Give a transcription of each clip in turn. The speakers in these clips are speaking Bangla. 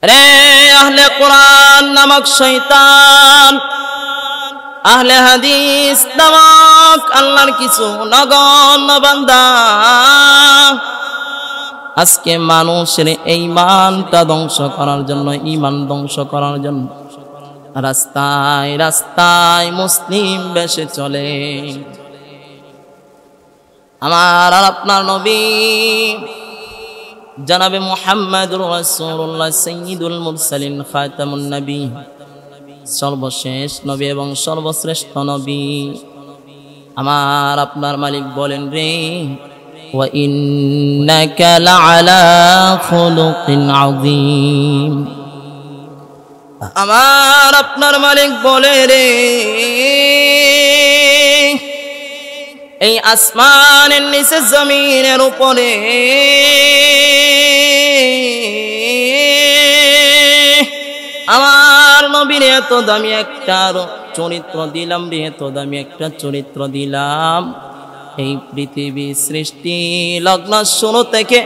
রে আহলে কোরআন নামক শয়তান, আহলে হাদিস নামক আল্লাহর কিছু নগণ্য বান্দা আজকে মানুষের এই ইমানটা ধ্বংস করার জন্য, ইমান ধ্বংস করার জন্য রাস্তায় রাস্তায় মুসলিম বেশে চলে। আমার আর আপনার নবী জনাবে মুহাম্মদুর রাসূলুল্লাহ সাইয়্যিদুল মুরসালিন খাতামুন নবী, সর্বশেষ নবী এবং সর্বশ্রেষ্ঠ নবী। আমার আপনার মালিক বলেন রে, ওয়া ইন্নাকা লাআলা খুলুকিন আযীম। আমার আপনার মালিক বলে রে, এই আসমানের নিচে জমিনের উপরে আমার নবীর এত দামি একটা চরিত্র দিলাম রে, এত দামি একটা চরিত্র দিলাম। এই পৃথিবী সৃষ্টি লগ্ন শুরু থেকে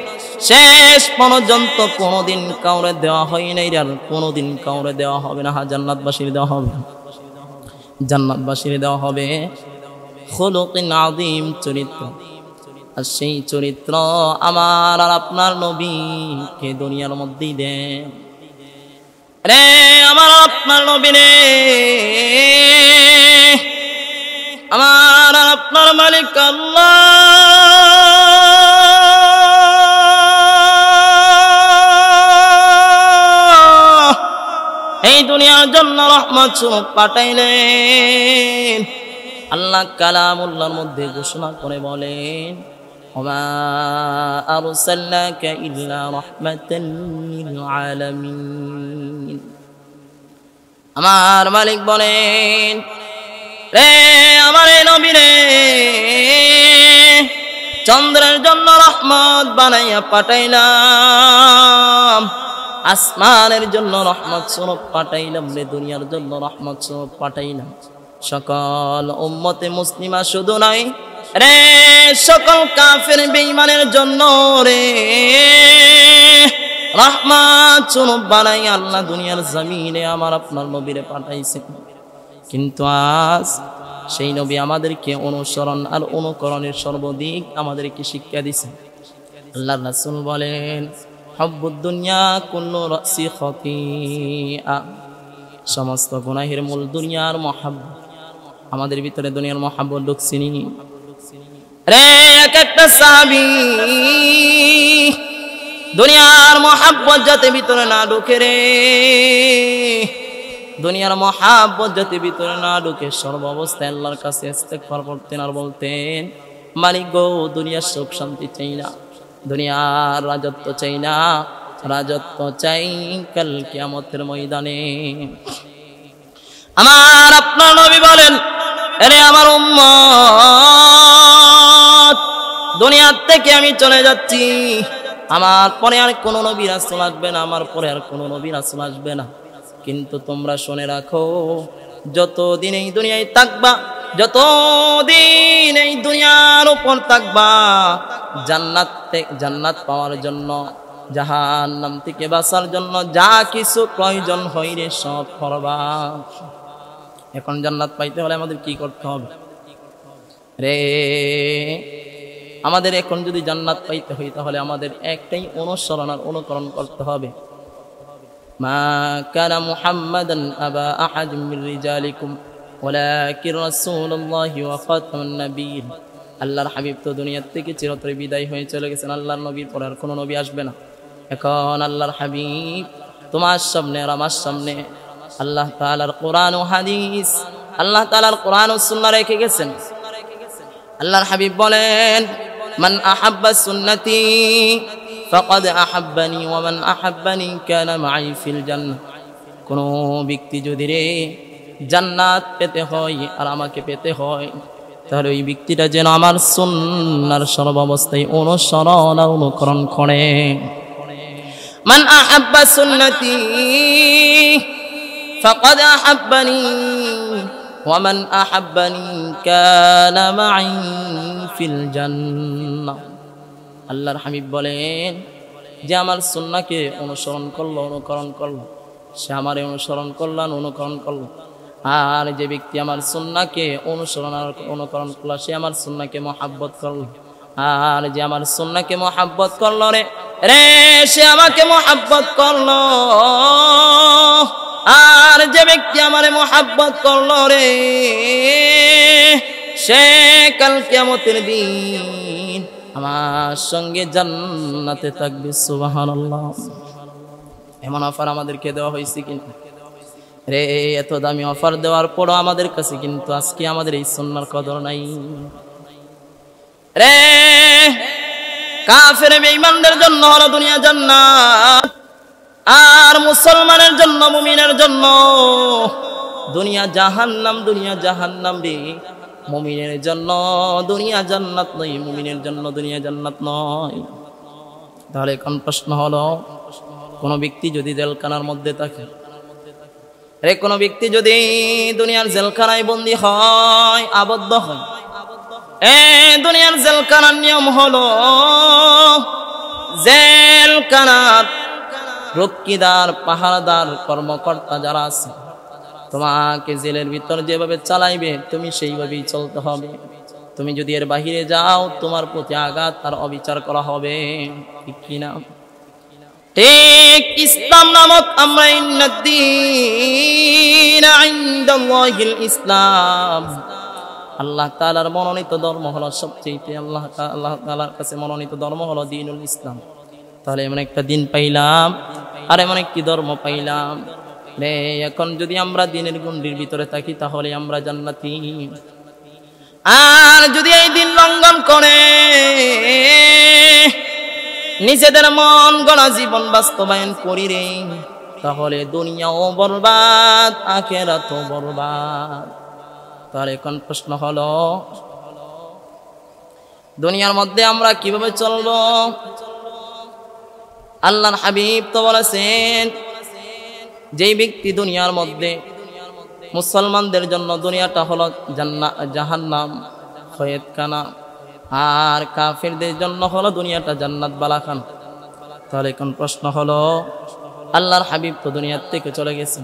শেষ পর্যন্ত কোনোদিন কাউরে দেওয়া হয় নাই, আর কোনোদিন কাউরে দেওয়া হবে না। জান্নাতবাসীর দেওয়া হবে, জান্নাতবাসীর দেওয়া হবে খুলুকিন আযীম চরিত্র। আর সেই চরিত্র আমার আর আপনার নবীকে দুনিয়ার মধ্যেই দেন রে। আমার আপনার নবী রে, আমার আর আপনার মালিক আল্লাহ এই দুনিয়ার জন্য রহমত স্বরূপ পাঠাইলেন। আল্লাহ কালামুল্লাহর মধ্যে ঘোষণা করে বলেন, ওমা আরসালনাকা ইল্লা রাহমাতাল লিল আলামিন। আমার মালিক বলেন রে, আমার এই নবী রে চন্দ্রের জন্য রহমত বানাইয়া পাঠাইলাম, আসমানের জন্য রহমত স্বরূপ পাঠাইলাম রে, দুনিয়ার জন্য রহমত স্বরূপ পাঠাইলাম। সকল উম্মতে মুসলিমা শুধু নাই রে, সকল কাফের বেঈমানের জন্য রে রহমত স্বরূপ বানাই আল্লাহ দুনিয়ার জমিনে আমার আপনার নবীরে পাঠাইছে। কিন্তু আজ সেই নবী আমাদেরকে অনুসরণ আর অনুকরণের সর্বদিক আমাদেরকে শিক্ষা দিয়েছে। আল্লাহর রাসূল বলেন, হুব্বুদ দুনিয়া কুল্লু রাসি খাতিআ। সমস্ত গুনাহের মূল দুনিয়ার মহাব্বত। আমাদের ভিতরে দুনিয়ার মহাব্বত ঢুকছিনি রে। এক একটা সাহাবী দুনিয়ার মহাব্বত যাতে ভিতরে না ঢুকে রে, দুনিয়ার মহাব্বত যাতে ভিতরে না ঢুকে সর্ব অবস্থায় আল্লাহর কাছে ইস্তেগফার করতেন আর বলতেন, মালিক গো, দুনিয়ার সুখ শান্তি চাই না, দুনিয়ার রাজত্ব চাই না, রাজত্ব চাই কাল কিয়ামতের ময়দানে। আমার আপনার নবী বলেন, আরে আমার উম্মত, দুনিয়া থেকে আমি চলে যাচ্ছি, আমার পরে আর কোনো নবী রাসূল আসবে না, আমার পরে আর কোনো নবী রাসূল আসবে না। কিন্তু তোমরা শুনে রাখো, যতদিন এই দুনিয়ায় থাকবা, যতদিন এই দুনিয়ার উপর থাকবা, জান্নাত পাওয়ার জন্য, জাহান্নাম থেকে বাঁচার জন্য যা কিছু প্রয়োজন হয় রে সব করবা। এখন জান্নাত পাইতে হলে আমাদের কি করতে হবে রে? আমাদের এখন যদি জান্নাত পাইতে হয় তাহলে আমাদের একটাই অনুসরণ আর অনুকরণ করতে হবে। মা কানা মুহাম্মাদান আবা আহাদিন মির রিজালিকুম ওয়ালাকিন রাসূলুল্লাহি ওয়া খাতামুন নাবিয়্যিন। আল্লাহর হাবিব তো দুনিয়া থেকে চিরতরে বিদায় হয়ে চলে গেছেন, আল্লাহর নবীর পর আর কোনো নবী আসবে না। এখন আল্লাহর হাবিব তোমার সামনে আর আমার সামনে আল্লাহ তাআলার কোরআন ও হাদিস, আল্লাহ তাআলার কোরআন ও সুন্নাহ রেখে গেছেন। আল্লাহর হাবিব বলেন, মান আহাব্বা সুন্নতি ফাকাদ আহাব্বানি ওয়া মান আহাব্বানি কানা মাই ফিল জান্নাহ। কোন ব্যক্তি যদি রে জান্নাত পেতে হয় আর আমাকে পেতে হয়, তাহলে ওই ব্যক্তিটা যেন আমার সুন্নাহর সর্বাবস্থায় অনুসরণ আর অনুকরণ করে। মান আহাব্বা সুন্নতি ফাকাদ আহাব্বানি ওয়া মান আহাব্বানি কানা মাই ফিল জান্নাহ। আল্লাহর হাবিব বলেন, যে আমার সুন্নাহকে অনুসরণ করলো, অনুকরণ করলো, সে আমারে অনুসরণ করলো, অনুকরণ করলো। আর যে ব্যক্তি আমার সুন্নাহকে অনুসরণ আর অনুকরণ করলো, সে আমার সুন্নাহকে মহাব্বত করলো। আর যে আমার সুন্নাহকে মহাব্বত করলো রে সে আমাকে মহাব্বত করলো। আর যে ব্যক্তি আমারে মহাব্বত করলো রে সে কাল কিয়ামতের দিন আমার সঙ্গে জান্নাতে থাকবে। সুবহানাল্লাহ। এমন অফার আমাদেরকে দেওয়া হয়েছে কিন্তু রে, এত দামি অফার দেওয়ার পরও আমাদের কাছে কিন্তু আজকে আমাদের এই সুন্নাহর কদর নাই রে। কাফের বেঈমানদের জন্য হলো দুনিয়া জান্নাত, আর মুসলমানের জন্য, মুমিনের জন্য দুনিয়া জাহান্নাম। দুনিয়া জাহান্নাম রে, মুমিনের জন্য দুনিয়া জান্নাত নয়, মুমিনের জন্য দুনিয়া জান্নাত নয়। তাহলে এখন প্রশ্ন হলো, কোন ব্যক্তি যদি জেলখানার মধ্যে থাকে রে, কোন ব্যক্তি যদি দুনিয়ার জেলখানায় বন্দী হয়, আবদ্ধ হয়, দুনিয়ার জেলখানার নিয়ম হলো জেলখানার রক্ষীদার, পাহারাদার, কর্মকর্তা যারা আছে তোমাকে জেলের ভিতর যেভাবে চালাইবে তুমি সেইভাবেই চলতে হবে। তুমি যদি এর বাহিরে যাও তোমার প্রতি আঘাত আর অবিচার করা হবে, ঠিক কিনা? ঠিক ইসলাম নামক আমরা ইসলাম আল্লাহ তাআলার মনোনীত ধর্ম হলো সবচেয়ে, আল্লাহ তাআলার কাছে মনোনীত ধর্ম হলো দ্বীনুল ইসলাম। তাহলে এমন একটা দিন পাইলাম আর এমন একটি ধর্ম পাইলাম রে, এখন যদি আমরা দিনের গণ্ডির ভিতরে থাকি তাহলে আমরা জান্নাতি। আর যদি এই দিন লঙ্ঘন করে নিজেদের মন গড়া জীবন বাস্তবায়ন করি রে, তাহলে দুনিয়াও বরবাদ, আখিরাতও বরবাদ। তাহলে এখন প্রশ্ন হলো, দুনিয়ার মধ্যে আমরা কিভাবে চলবো? আল্লাহর হাবিব তো বলেছেন, যেই ব্যক্তি দুনিয়ার মধ্যে মুসলমানদের জন্য দুনিয়াটা হলো জাহান্নাম, খয়েতখানা, আর কাফিরদের জন্য হলো দুনিয়াটা জান্নাত বালাখান। তাহলে এখন প্রশ্ন হলো, আল্লাহর হাবিব তো দুনিয়ার থেকে চলে গেছেন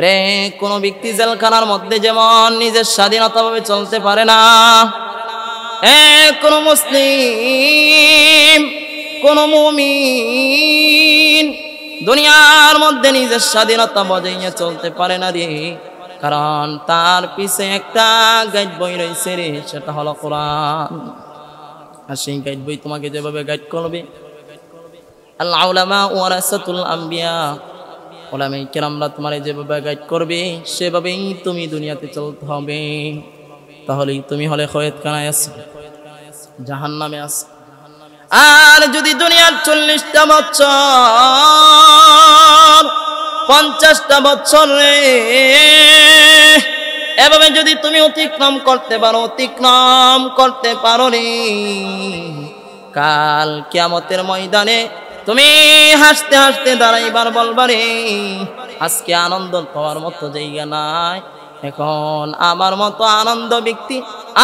রে, কোন ব্যক্তি জেলখানার মধ্যে যেমন নিজের স্বাধীনতা ভাবে চলতে পারে না, কোন মুসলিম, কোন মুমিন দুনিয়ার মধ্যে নিজের স্বাধীনতা বজায় চলতে পারে না রে, কারণ তার পিছে একটা গাইড বই রয়েছে রে, সেটা হলো কোরআন। আর সেই গাইড বই তোমাকে যেভাবে গাইড করবে, আল উলামা ওয়ারাসাতুল আম্বিয়া, উলামায়ে কেরামরা তোমারে যেভাবে গাইড করবে সেভাবেই তুমি দুনিয়াতে চলতে হবে। তাহলেই তুমি হলে খয়েতখানায় আছো, জাহান্নামে আছো। আর যদি দুনিয়ার 40টা বছর, 50টা বছর রে এভাবে যদি তুমি অতিক্রম করতে পারো রে, কাল কিয়ামতের ময়দানে তুমি হাসতে হাসতে দাঁড়াইবার বলবা রে, আজকে আনন্দ পাওয়ার মতো জায়গা নাই। এখন আমার মতো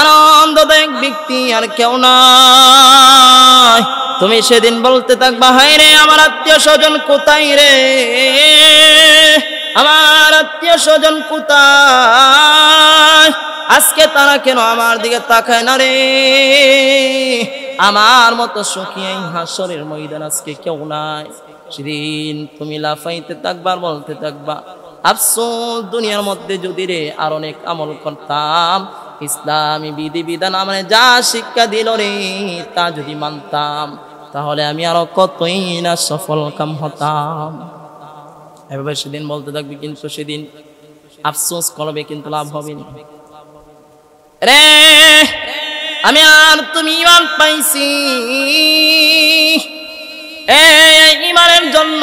আনন্দদায়ক ব্যক্তি আর কেউ নাই। তুমি সেদিন বলতে থাকবা, হায় রে আমার আত্মীয় স্বজন কোথায় রে, আমার আত্মীয় স্বজন কোথায়, আজকে তারা কেন আমার দিকে তাকায় না রে, আমার মতো সুখী এই হাসরের ময়দান আজকে কেউ নাই। সেদিন তুমি লাফাইতে থাকবা, বলতে থাকবা, আফসোস দুনিয়ার মধ্যে যদি রে আর অনেক আমল করতাম, ইসলামী বিধিবিধান আমরা যা শিক্ষা দিল রে তা যদি মানতাম, তাহলে আমি আরো কতই না সফল কাম হতাম। এভাবে সেদিন বলতে থাকবি, কিন্তু সেদিন আফসোস করবে, কিন্তু লাভ হবে না রে। আমি আর তুমি ঈমান পাইছি, এই ঈমানের জন্য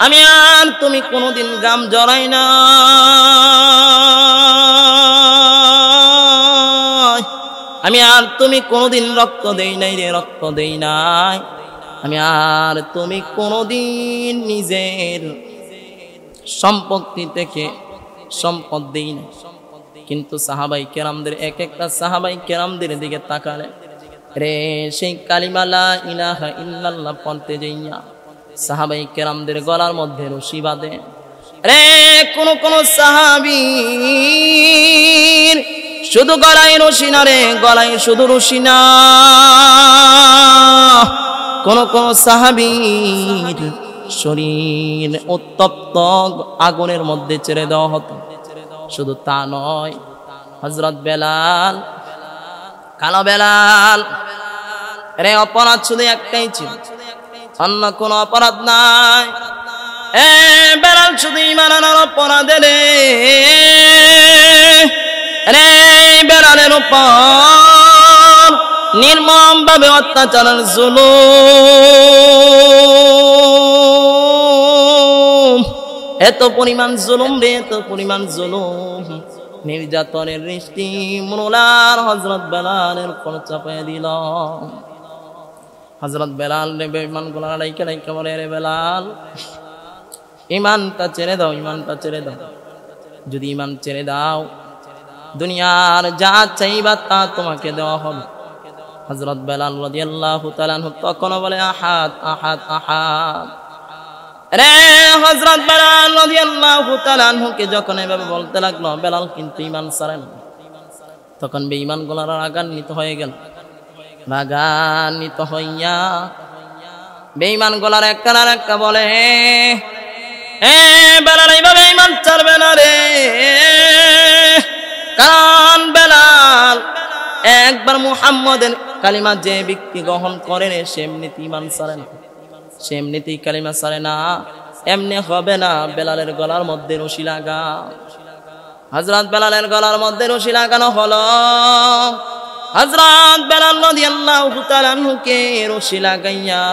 আমি আর তুমি কোনোদিন গাম জড়াই না, আমি আর তুমি কোনোদিন রক্ত দেই নাই রে, রক্ত দেই নাই। আমি আর তুমি কোনোদিন নিজের সম্পত্তি থেকে সম্পদ দেই না। কিন্তু সাহাবাই কেরামদের, এক একটা সাহাবাই কেরামদের দিকে তাকালে রে সেই কালিমা লা ইলাহা ইল্লাল্লাহ পড়তে যাইয়া সাহাবাই কেরামদের গলার মধ্যে রশি বাঁধে। রে কোন সাহাবীর শুধু গলায় রশি না রে, গলায় শুধু রশি না, কোন সাহাবীর শরীর উত্তপ্ত আগুনের মধ্যে ছেড়ে দেওয়া হতো। শুধু তা নয়, হযরত বেলাল, কালো বেলাল, রে অপরাধ শুধু একটাই ছিল, অন্য কোনো অপরাধ নাই। বেলাল শুধু ঈমান আনার অপরাধে রে বেলালের উপর নির্মম ভাবে অত্যাচারের জুলুম, এত পরিমাণ জুলুম রে, এত পরিমাণ জুলুম, নির্যাতনের দৃষ্টি মুলার হযরত বেলালের উপর চাপিয়ে দিল। হযরত বেলাল রে বেঈমান গুলা রাইকা রাইকা বলে, রে বেলাল ঈমানটা ছেড়ে দাও, ঈমানটা ছেড়ে দাও, যদি ঈমান ছেড়ে দাও দুনিয়ার যা চাইবা তা তোমাকে দেওয়া হবে। হযরত বেলাল রাদিয়াল্লাহু তাআলা আনহু তখন বলে, আহাদ আহাদ আহাদ। রে হযরত বেলাল রাদিয়াল্লাহু তাআলা আনহুকে যখন এভাবে বলতে লাগলো, বেলাল কিন্তু ঈমান ছাড়েন, তখন বেঈমান গুলা রাগান্বিত হয়ে গেল। রাগান্বিত হইয়া বেঈমান গুলার একটা না একটা বলে, বেলাল এইভাবে ঈমান ছাড়বে না রে, কারণ বেলাল একবার মুহাম্মদের কালিমা যে ব্যক্তি গ্রহণ করে রে, সে এমনিতেই ঈমান ছাড়ে না, সে এমনিতেই কালিমা ছাড়ে না, এমনি হবে না। বেলালের গলার মধ্যে রশি লাগা। হযরত বেলালের গলার মধ্যে রশি লাগানো হলো। হযরত বেলাল রাদিয়াল্লাহু তাআলা আনহুকে রশি লাগাইয়া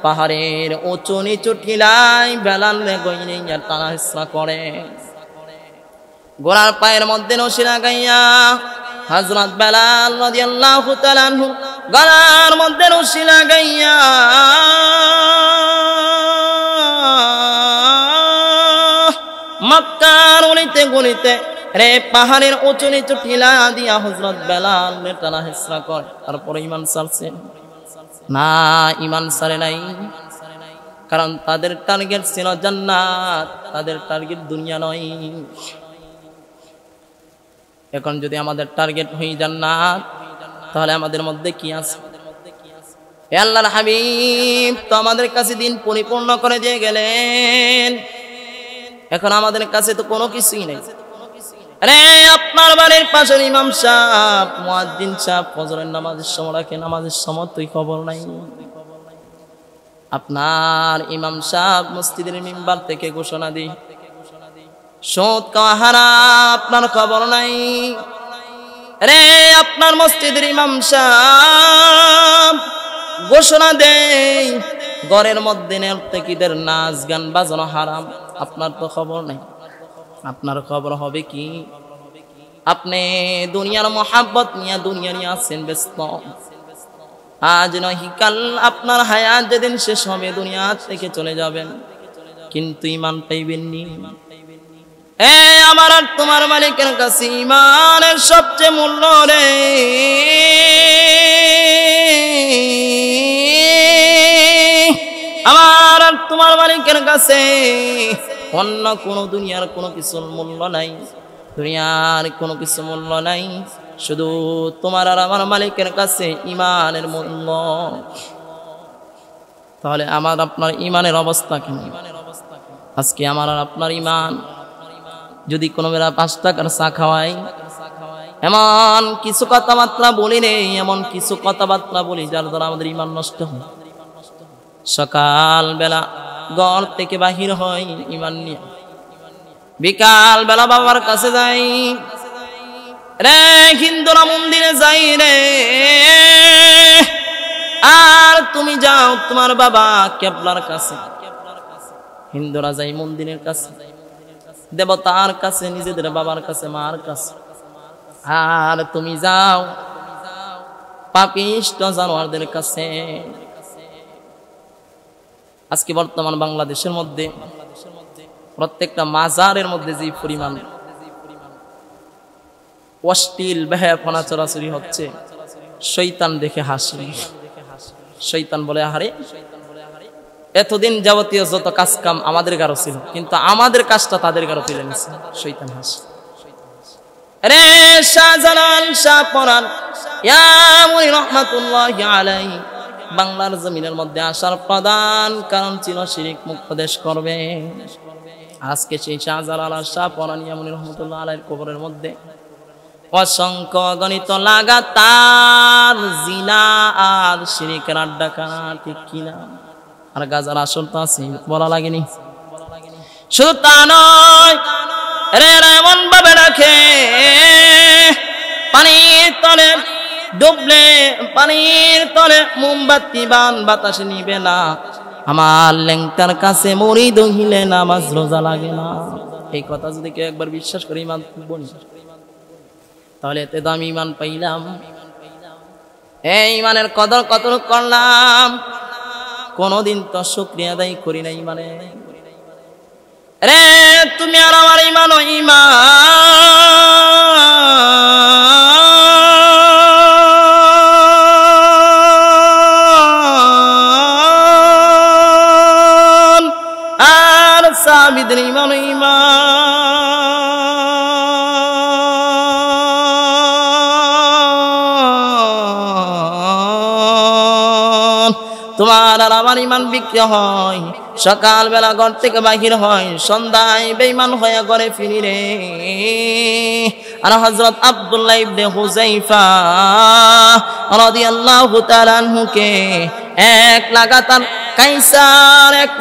পাহাড়ের উঁচু নিচু টিলায় বেলালে গইয়া টানা হেঁচড়া করে। গোড়ার পায়ের মধ্যে রশি লাগাইয়া হযরত বেলাল রাদিয়াল্লাহু তাআলা আনহু গলার মধ্যে রশি লাগাইয়া মক্কার গলিতে গলিতে রে পাহাড়ের উঁচু নিচু টিলা দিয়া হযরত বেলাল টানা হেঁচড়া করে। তারপরে ঈমান ছাড়ছে না, ঈমান ছাড়ে নাই, কারণ তাদের টার্গেট ছিল জান্নাত, তাদের টার্গেট দুনিয়া নয়। এখন যদি আমাদের টার্গেট হই জান্নাত, তাহলে আমাদের মধ্যে কি আছে? হে আল্লাহর হাবিব তো আমাদের কাছে দিন পরিপূর্ণ করে দিয়ে গেলেন, এখন আমাদের কাছে তো কোনো কিছুই নেই। আরে আপনার বাড়ির পাশের ইমাম সাহেব, মুয়াজ্জিন সাহেব ফজরের নামাজের সময় রাখে, নামাজের সময় তুই খবর নাই। আপনার ইমাম সাহেব মসজিদের মিম্বার থেকে ঘোষণা দি সুদ খাওয়া হারাম, আপনার খবর নাই। আরে আপনার মসজিদের ইমাম সাহেব ঘোষণা দেয় ঘরের মধ্যে নর্তকীদের নাচ গান বাজানো হারাম, আপনার তো খবর নাই। আপনার খবর হবে কি? আপনি দুনিয়ার মোহাব্বত নিয়ে দুনিয়া নিয়ে আছেন ব্যস্ত। আজ নয় কাল আপনার হায়াত যেদিন শেষ হবে দুনিয়া থেকে চলে যাবেন, কিন্তু ঈমান পাইবেন নি। আমার আর তোমার মালিকের কাছে ঈমানের সবচেয়ে মূল্য রে। আমার আর তোমার মালিকের কাছে অন্য কোনো দুনিয়ার কোনো কিছুর মূল্য নাই, দুনিয়ার কোনো কিছু মূল্য নাই, শুধু তোমার আর আমার মালিকের কাছে ঈমানের মূল্য। তাহলে আমার আপনার ঈমানের অবস্থা কি? আজকে আমার আর আপনার ঈমান যদি কোনো বেলা 5 টাকার চা খাওয়াই, এমন কিছু কথাবার্তা বলি রে, এমন কিছু কথাবার্তা বলি যার দ্বারা আমাদের ঈমান নষ্ট হয়। সকাল বেলা ঘর থেকে বাহির হয় ঈমান নিয়ে, বিকাল বেলা বাবার কাছে যাই রে, হিন্দুরা মন্দিরে যাই রে, আর তুমি যাও তোমার বাবা কেবলার কাছে। হিন্দুরা যাই মন্দিরের কাছে, দেবতার কাছে, নিজেদের বাবার কাছে, মার কাছে, আর তুমি যাও পাপিষ্ট জানোয়ারদের কাছে। আজকে বর্তমান বাংলাদেশের মধ্যে প্রত্যেকটা মাজারের মধ্যে যে পরিমাণ অশ্লীল বেহায়াপনা চোরাচুরি হচ্ছে, শয়তান দেখে হাসে। শয়তান বলে, আরে এতদিন যাবতীয় যত কাজ কাম আমাদের গারো ছিল, কিন্তু আমাদের কাজটা তাদের গারো তুলে নিছে। শয়তান হাসে। রে শাহজালাল শাহ পরান ইয়ামুনি রহমাতুল্লাহি আলাইহি বাংলার জমিনের মধ্যে আসার প্রধান কারণ ছিল শিরক মুক্ত দেশ করবে। আজকে সেই শাহজালাল শাহ পরান ইয়ামুনি রহমাতুল্লাহ আলাইহির কবরের মধ্যে অসংখ্য গণিত লাগাতার জিনা আর শিরকের আড্ডা কানা, ঠিক কিনা? আর গাজার আসল তো আছে, বলা লাগেনি। শুধু তা নয়, এমন ভাবে রাখে পানির তলে ডুবলে, পানির তলে মোমবাতি বান বাতাসে নিবে না, আমার লেংটার কাছে মরি দহিলে নামাজ রোজা লাগে না। এই কথা যদি কেউ একবার বিশ্বাস করে ইমান বলি, তাহলে এতে তো আমি ইমান পাইলাম। এই ইমানের কদর কত করলাম, কোনদিন তো শুকরিয়া আদায় করি না ইমানে। রে তুমি আর আমার ইমান ও ইমান আর সাবিদের ইমান ও ইমান, তোমার আর আমার ইমান বিক্রি হয়। সকাল বেলা ঘর থেকে বাহির হয়, সন্ধ্যায় বেঈমান হয়ে ঘরে ফিরি রে। আর হযরত আব্দুল্লাহ ইবনে হুযায়ফা রাদিয়াল্লাহু তাআলা আনহুকে এক লাগাতার কাইসার, এক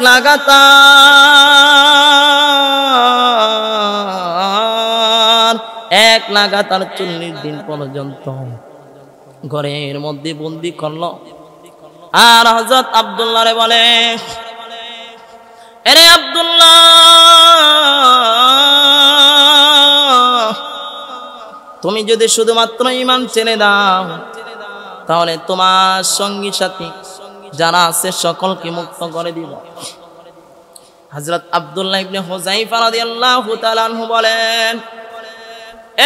লাগাতার 40 দিন পর্যন্ত ঘরের মধ্যে বন্দি করলো। আর হযরত আব্দুল্লাহ রে বলে, আরে আব্দুল্লাহ, তুমি যদি শুধুমাত্র ঈমান ছেড়ে দাও, তাহলে তোমার সঙ্গী সাথী যারা আছে সকলকে মুক্ত করে দিব। হযরত আব্দুল্লাহ ইবনে হুযায়ফা রাদিয়াল্লাহু তাআলা আনহু বলেন,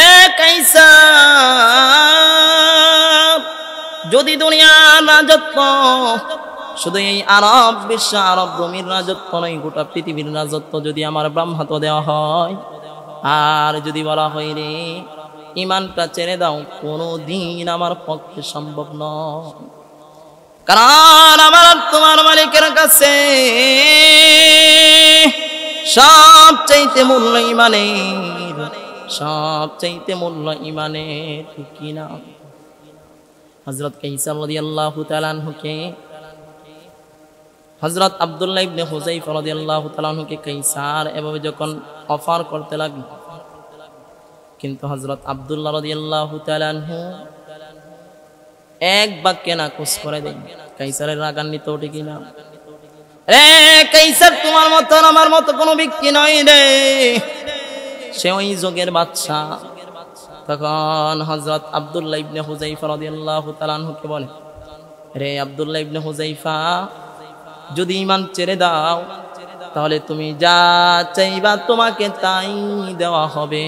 এ কাইসার, যদি দুনিয়ার রাজত্ব শুধু এই আরব বিশ্ব, আরব ভূমির রাজত্ব নয়, গোটা পৃথিবীর রাজত্ব যদি আমার ব্রাহ্মত্ব দেওয়া হয়, আর যদি বলা হয় রে ইমানটা ছেড়ে দাও, কোনদিন আমার পক্ষে সম্ভব নয়। কারণ আমার তোমার মালিকের কাছে সবচাইতে মূল্য ইমানের, সবচাইতে মূল্য ইমানের, ঠিক কিনা? হযরত কাইসার রাদিয়াল্লাহু তাআলা আনহুকে, হযরত আব্দুল্লাহ ইবনে হুযায়ফা রাদিয়াল্লাহু তাআলা আনহুকে কাইসার এভাবে যখন অফার করতে লাগলো, কিন্তু হযরত আব্দুল্লাহ রাদিয়াল্লাহু তাআলা আনহু এক বাক্যে নাকচ করে দেন। কাইসারের রাগান্বিত ওঠে কিনা? রে কাইসার, তোমার মত আমার মত কোনো ব্যক্তি নয় রে, সে ওই যুগের বাদশা। তখন হযরত আব্দুল্লাহ ইবনে হুযায়ফা রাদিয়াল্লাহু তাআলা আনহুকে বলে, রে আব্দুল্লাহ ইবনে হুযায়ফা, যদি ঈমান ছেড়ে দাও, তাহলে তুমি যা চাইবা তোমাকে তাই দেওয়া হবে।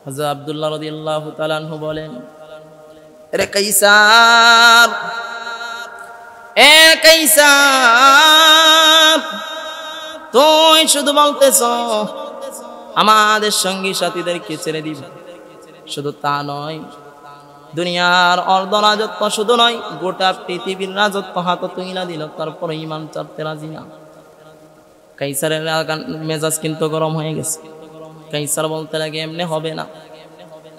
হযরত আব্দুল্লাহ রাদিয়াল্লাহু তাআলা আনহু বলেন, রে কাইসার, এ কাইসার, তুই শুধু বলতেছ আমাদের সঙ্গী সাথীদেরকে ছেড়ে দিব, শুধু তা নয়, দুনিয়ার অর্ধ রাজত্ব শুধু নয়, গোটা পৃথিবীর রাজত্ব হাতে তুই না দিল, তারপরে ঈমান ছাড়তে রাজি না। কাইসারের মেজাজ কিন্তু গরম হয়ে গেছে। কাইসার বলতে লাগে, এমনি হবে না।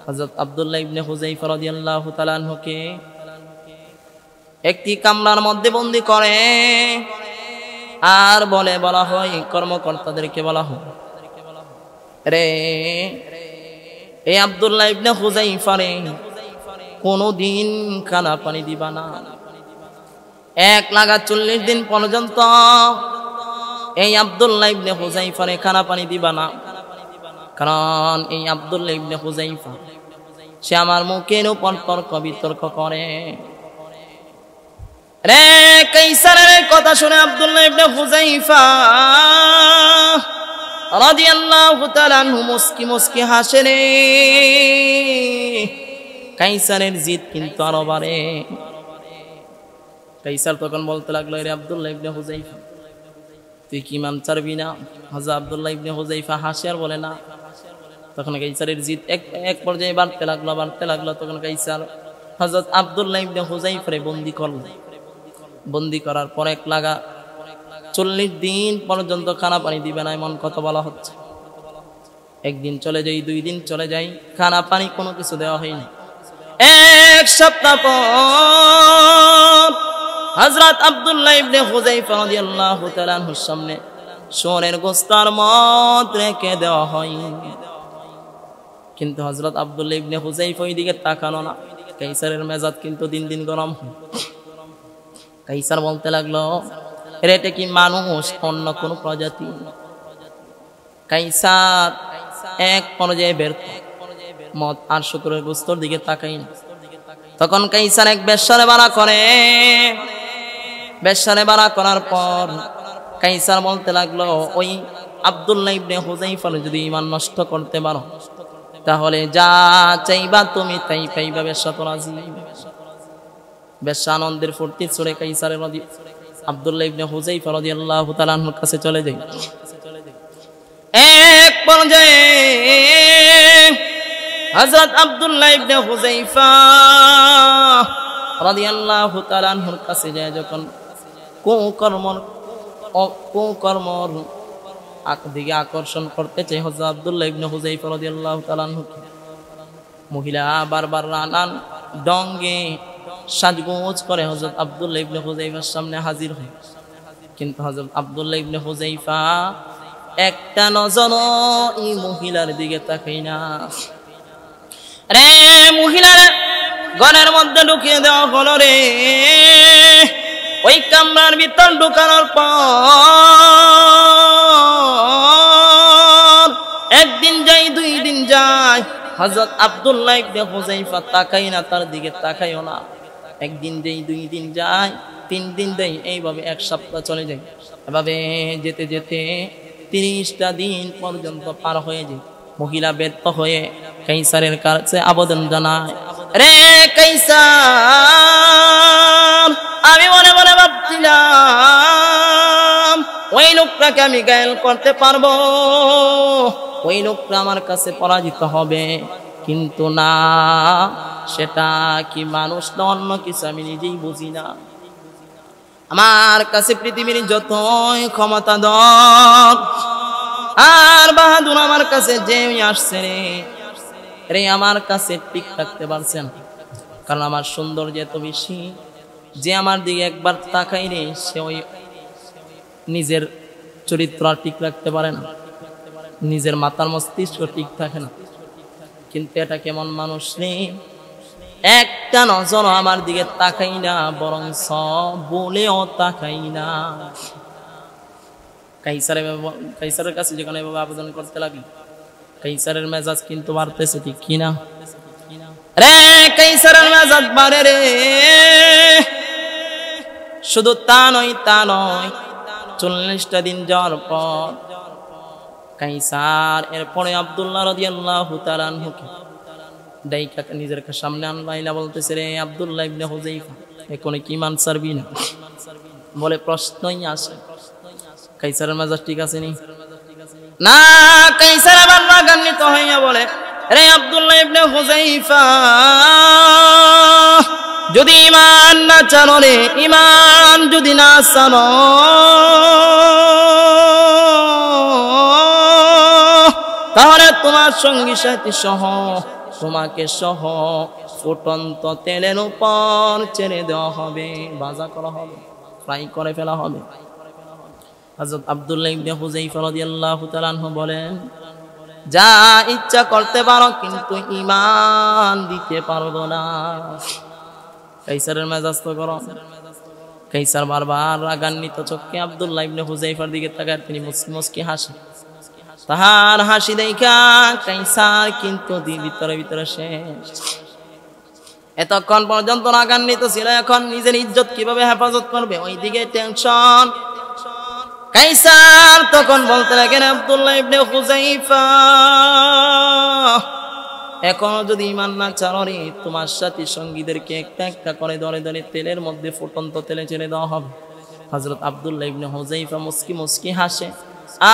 হযরত আব্দুল্লাহ ইবনে হুযায়ফা রাদিয়াল্লাহু তাআলা আনহুকে একটি কামরার মধ্যে বন্দী করে, আর বলা হয়, কর্মকর্তাদেরকে বলা হয়, রে এই আব্দুল্লাহ ইবনে হুযায়ফা রে কোনদিন খানা পানি দিবা না। 140 দিন পর্যন্ত এই আব্দুল্লাহ ইবনে হুযায়ফা রে খানা পানি দিবা না। কারণ এই আব্দুল্লাহ ইবনে হুযায়ফা সে আমার মুখের উপর তর্ক বিতর্ক করে। রে কাইসারের কথা শুনে আব্দুল্লাহ ইবনে হুযায়ফা রাদিয়াল্লাহু তাআলা আনহু মুস্কি মুস্কি হাসে রে। কাইসারের জিদ কিন্তু আরো বাড়ে। কাইসার তখন বলতে লাগলো, রে আব্দুল্লাহ ইবনে হুযাইফা, তুই কি ইমান ছাড়বি না? হযরত আব্দুল্লাহ ইবনে হুযাইফা হাসে আর বলে না। তখন কাইসারের জিদ এক পর্যায়ে বাড়তে লাগলো। তখন কাইসার হযরত আব্দুল্লাহ ইবনে হুযাইফারে বন্দী করল। বন্দী করার পর 40 দিন পর্যন্ত খানা পানি দিবে না, এমন কথা বলা হচ্ছে। একদিন চলে যায়, 2 দিন চলে যায়, খানা পানি কোনো কিছু দেওয়া হয়নি। 1 সপ্তাহ পর হযরত আব্দুল্লাহ ইবনে হুযাইফা রাদিয়াল্লাহু তাআলা আনহুর সামনে শুয়োরের গোশতের মদ রেখে দেওয়া হয়। কিন্তু হযরত আব্দুল্লাহ ইবনে হুযাইফা ওই দিকে তাকানো না। কাইসারের মেজাজ কিন্তু দিন দিন গরম হয়। কাইসার বলতে লাগলো, এটা কি মানুষ অন্য কোন প্রজাতি? কাইসার এক পর্যায়ে ব্যর্থ, মদ আর শুকরের গোশতের দিকে তাকাই না। তখন কাইসার এক বেশ্যারে বাড়া করে। বেশ্যারে বাড়া করার পর কাইসার বলতে লাগলো, ওই আব্দুল্লাহ ইবনে হুযাইফার যদি ঈমান নষ্ট করতে পারো তাহলে যা চাইবা তুমি তাই পাইবা। বেশ্যা তো রাজি। বেশ্যা আনন্দের ফুর্তি ছড়ে কাইসারের আব্দুল্লাহ ইবনে হুযাইফা রাদিয়াল্লাহু তাআলা আনহুর কাছে চলে যায়। এক পর্যায়ে হযরত আব্দুল্লাহ ইবনে হুযাইফা রাদিয়াল্লাহু তাআলা আনহুর কাছে যায় যখন কুকর্মর দিকে আকর্ষণ করতে চাই হযরত আব্দুল্লাহ ইবনে হুযাইফা রাদিয়াল্লাহু তাআলা আনহু, মহিলা বারবার রানান ডঙ্গে সাজগোজ করে হযরত আব্দুল্লাহ ইবনে হুযাইফার সামনে হাজির হয়। কিন্তু হযরত আব্দুল্লাহ ইবনে হুযাইফা একটা নজরও এই মহিলার দিকে তাকায় না। রে মহিলার ঘরের মধ্যে ঢুকিয়ে দেওয়া হলো রে। ওই কামরার ভিতর ঢুকানোর পর 1 দিন যায়, 2 দিন যায়, হযরত আব্দুল্লাহ ইবনে হুযাইফা তাকাই না, তার দিকে তাকাইও না। 1 দিন যায়, 2 দিন যায়, 3 দিন যায়, এইভাবে 1 সপ্তাহ চলে যায়। এভাবে যেতে যেতে 30টা দিন পর্যন্ত পার হয়ে যায়। মহিলা ব্যর্থ হয়ে কাইসারের কাছে আবেদন জানায়, রে কাইসার, আমি মনে মনে ভাবছিলাম ওই লোকটাকে আমি গায়েল করতে পারবো, ওই লোকটা আমার কাছে পরাজিত হবে, কিন্তু না, সেটা কি মানুষ না অন্য কিছু আমি নিজেই বুঝি না। আমার কাছে পৃথিবীর যতই ক্ষমতা দর আর বাহাদুর আমার কাছে যে আসছে রে, আমার কাছে ঠিক থাকতে পারছেন, কারণ আমার সৌন্দর্য এত বেশি যে আমার দিকে একবার তাকাই রে, সে ওই নিজের চরিত্র ঠিক রাখতে পারে না, নিজের মাথার মস্তিষ্ক ঠিক থাকে না। কিন্তু এটা কেমন মানুষ রে, একটা নজর আমার দিকে তাকাই না, বরং বলেও তাকাই না। কাইসারের কাছে যখন এভাবে আবেদন করতে লাগলো, কাইসারের মেজাজ কিন্তু বাড়তেছে, ঠিক কিনা রে? কাইসারের মেজাজ বাড়ে রে। শুধু তা নয় 40টা দিন যাওয়ার পর কাইসার এরপরে আব্দুল্লাহ রাদিয়াল্লাহু তাআলা আনহুকে ডাইকা নিজের সামনে আনলাইলা, বলতেছে, রে আব্দুল্লাহ ইবনে হুযাইফা, এখন কি ঈমান ছাড়বি না? বলে প্রশ্নই আসে। কাইসারের মেজাজ ঠিক আছে নি? না, কাইসার আবার রাগান্বিত হইয়া বলে, রে আব্দুল্লাহ ইবনে হুযাইফা, যদি ঈমান না ছাড়ো রে, ঈমান যদি না ছাড়ো তাহলে তোমার সঙ্গী সাথী সহ তোমাকে সহ ফুটন্ত তেলের উপর ছেড়ে দেওয়া হবে, ভাজা করা হবে, ফ্রাই করে ফেলা হবে। হযরত আব্দুল্লাহ ইবনে হুযাইফা রাদিয়াল্লাহু তাআলা আনহু বলেন, যা ইচ্ছা করতে পারো, কিন্তু ঈমান দিতে পারবো না। কাইসারের মেজাজ তো গরম। কাইসার বারবার রাগান্বিত চোখে আব্দুল্লাহ ইবনে হুযাইফার দিকে তাকায়, তিনি মুচকি হাসেন। তাহার হাসি দেখা কাইসার কিন্তু ভিতরে ভিতরে শেষ। এতক্ষণ পর্যন্ত রাগান্বিত ছিল, এখন নিজের ইজ্জত কিভাবে হেফাজত করবে ওইদিকে টেনশন। কাইসার তখন বলতে লাগেন, আব্দুল্লাহ ইবনে হুযাইফা, এখনো যদি ঈমান না ছাড়ো, তোমার সাথী সঙ্গীদেরকে একটা একটা করে ধরে ধরে তেলের মধ্যে ফুটন্ত তেলে ছেড়ে দেওয়া হবে। হযরত আব্দুল্লাহ ইবনে হুযায়ফা মুস্কি মুস্কি হাসে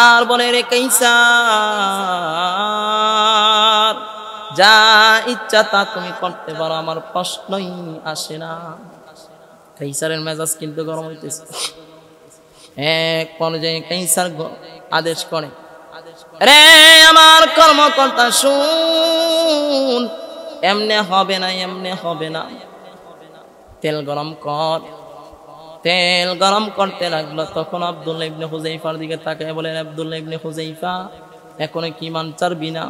আর বলে, রে কাইসার, যা ইচ্ছা তা তুমি করতে পারো, আমার প্রশ্নই আসে না। কাইসারের মেজাজ কিন্তু গরম হইতেছে। এক পর্যায়ে কাইসার আদেশ করে, রে আমার কর্মকর্তা শুন, এমনে হবে না, এমনে হবে না, তেল গরম কর। তেল গরম করতে লাগলো। তখন আব্দুল্লাহ ইবনে হুযায়ফার দিকে তাকায় বলেন, আব্দুল্লাহ ইবনে হুযায়ফা, এখনো কি ঈমান ছাড়বি না?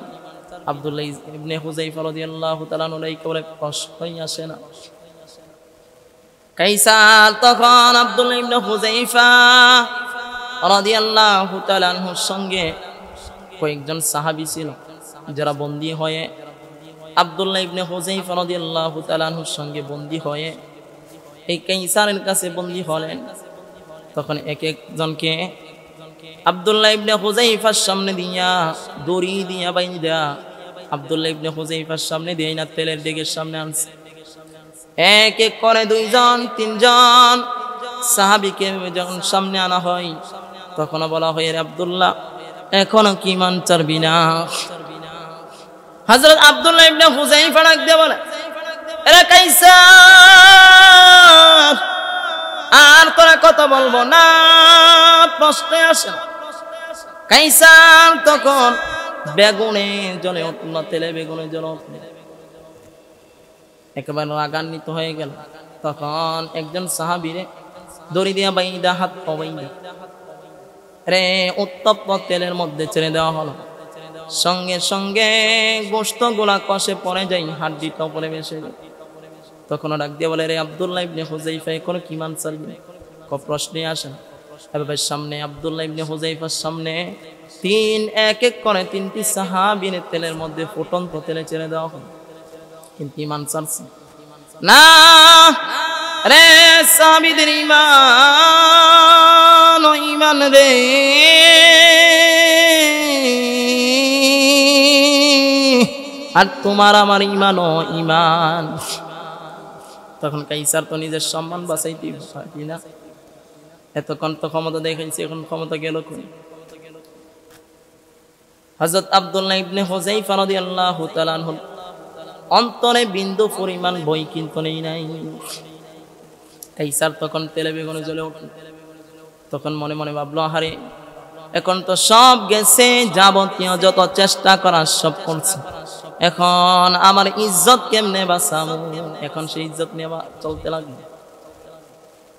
আব্দুল্লাহ ইবনে হুযায়ফা রাদিয়াল্লাহু তাআলা আনহু বলে, প্রশ্নই আসে না। কাইসার তখন আব্দুল্লাহ ইবনে হুযায়ফা রাদিয়াল্লাহু তাআলা আনহুর সঙ্গে কয়েকজন সাহাবী ছিল যারা বন্দী হয়ে আব্দুল্লাহ ইবনে হুযায়ফা রাদিয়াল্লাহু তাআলা আনহুর সঙ্গে বন্দী হয়ে এই কাইসারের কাছে বন্দী হলেন। তখন এক একজনকে আব্দুল্লাহ ইবনে হুযায়ফার সামনে দিয়া দড়ি দিয়া বাইন্ধা আব্দুল্লাহ ইবনে হুযায়ফার সামনে দিয়ে না তেলের ডেগের সামনে আনছে। এক এক করে দুইজন তিনজন সাহাবীকে যখন সামনে আনা হয়, তখন বলা হয়, আব্দুল্লাহ, এখনো কি ঈমান ছাড়বি না? হযরত আব্দুল্লাহ ইবনে হুযায়ফা ডাক দিয়ে বলে, এরা কাইসার, আর তোরা কথা বলবো না, প্রশ্নে আসে না। কাইসার তখন বেগুনে জ্বলে উঠল, তেলে বেগুনে জ্বলে উঠল, একেবারে রাগান্বিত হয়ে গেল। তখন একজন সাহাবীরে দড়ি দিয়া বাইন্দা হাত পা বাইন্দা রে উত্তপ্ত তেলের মধ্যে ছেড়ে দেওয়া হলো। সঙ্গে সঙ্গে গোশত গুলা কষে পড়ে যাই, হাড্ডিটা উপরে ভেসে যায়। তখন ডাক দিয়ে বলে, রে আব্দুল্লাহ ইবনে হুযায়ফা, কোনো কি ঈমান ছাড়বি না? প্রশ্নে আসেন। এভাবে সামনে আব্দুল্লাহ ইবনে হুযায়ফার সামনে এক এক করে তিনটি সাহাবীর তেলের মধ্যে ফুটন্ত তেলে ছেড়ে দেওয়া হলো, কিন্তু ঈমান ছাড়ছে না। রে সাহাবীদের ঈমান ও ঈমান রে, আর তোমার আমার ঈমান ও ঈমান। তখন কাইসার তো নিজের সম্মান বাঁচাইতে পারি না, এতক্ষণ তো ক্ষমতা দেখাইছে, এখন ক্ষমতা গেল কই? হযরত আব্দুল্লাহ ইবনে হুযায়ফা রাদিয়াল্লাহু তাআলা আনহু অন্তরে বিন্দু পরিমাণ বই কিন্তু নেই নাই। কাইসার তখন তেলে বেগুনে জ্বলে উঠল। তখন মনে মনে ভাবলো, আহারে, এখন তো সব গেছে, যাবতীয় যত চেষ্টা করার সব করছে, এখন আমার ইজ্জত কেমনে বাঁচাবো? এখন সেই ইজ্জত নিয়ে চলতে লাগলো।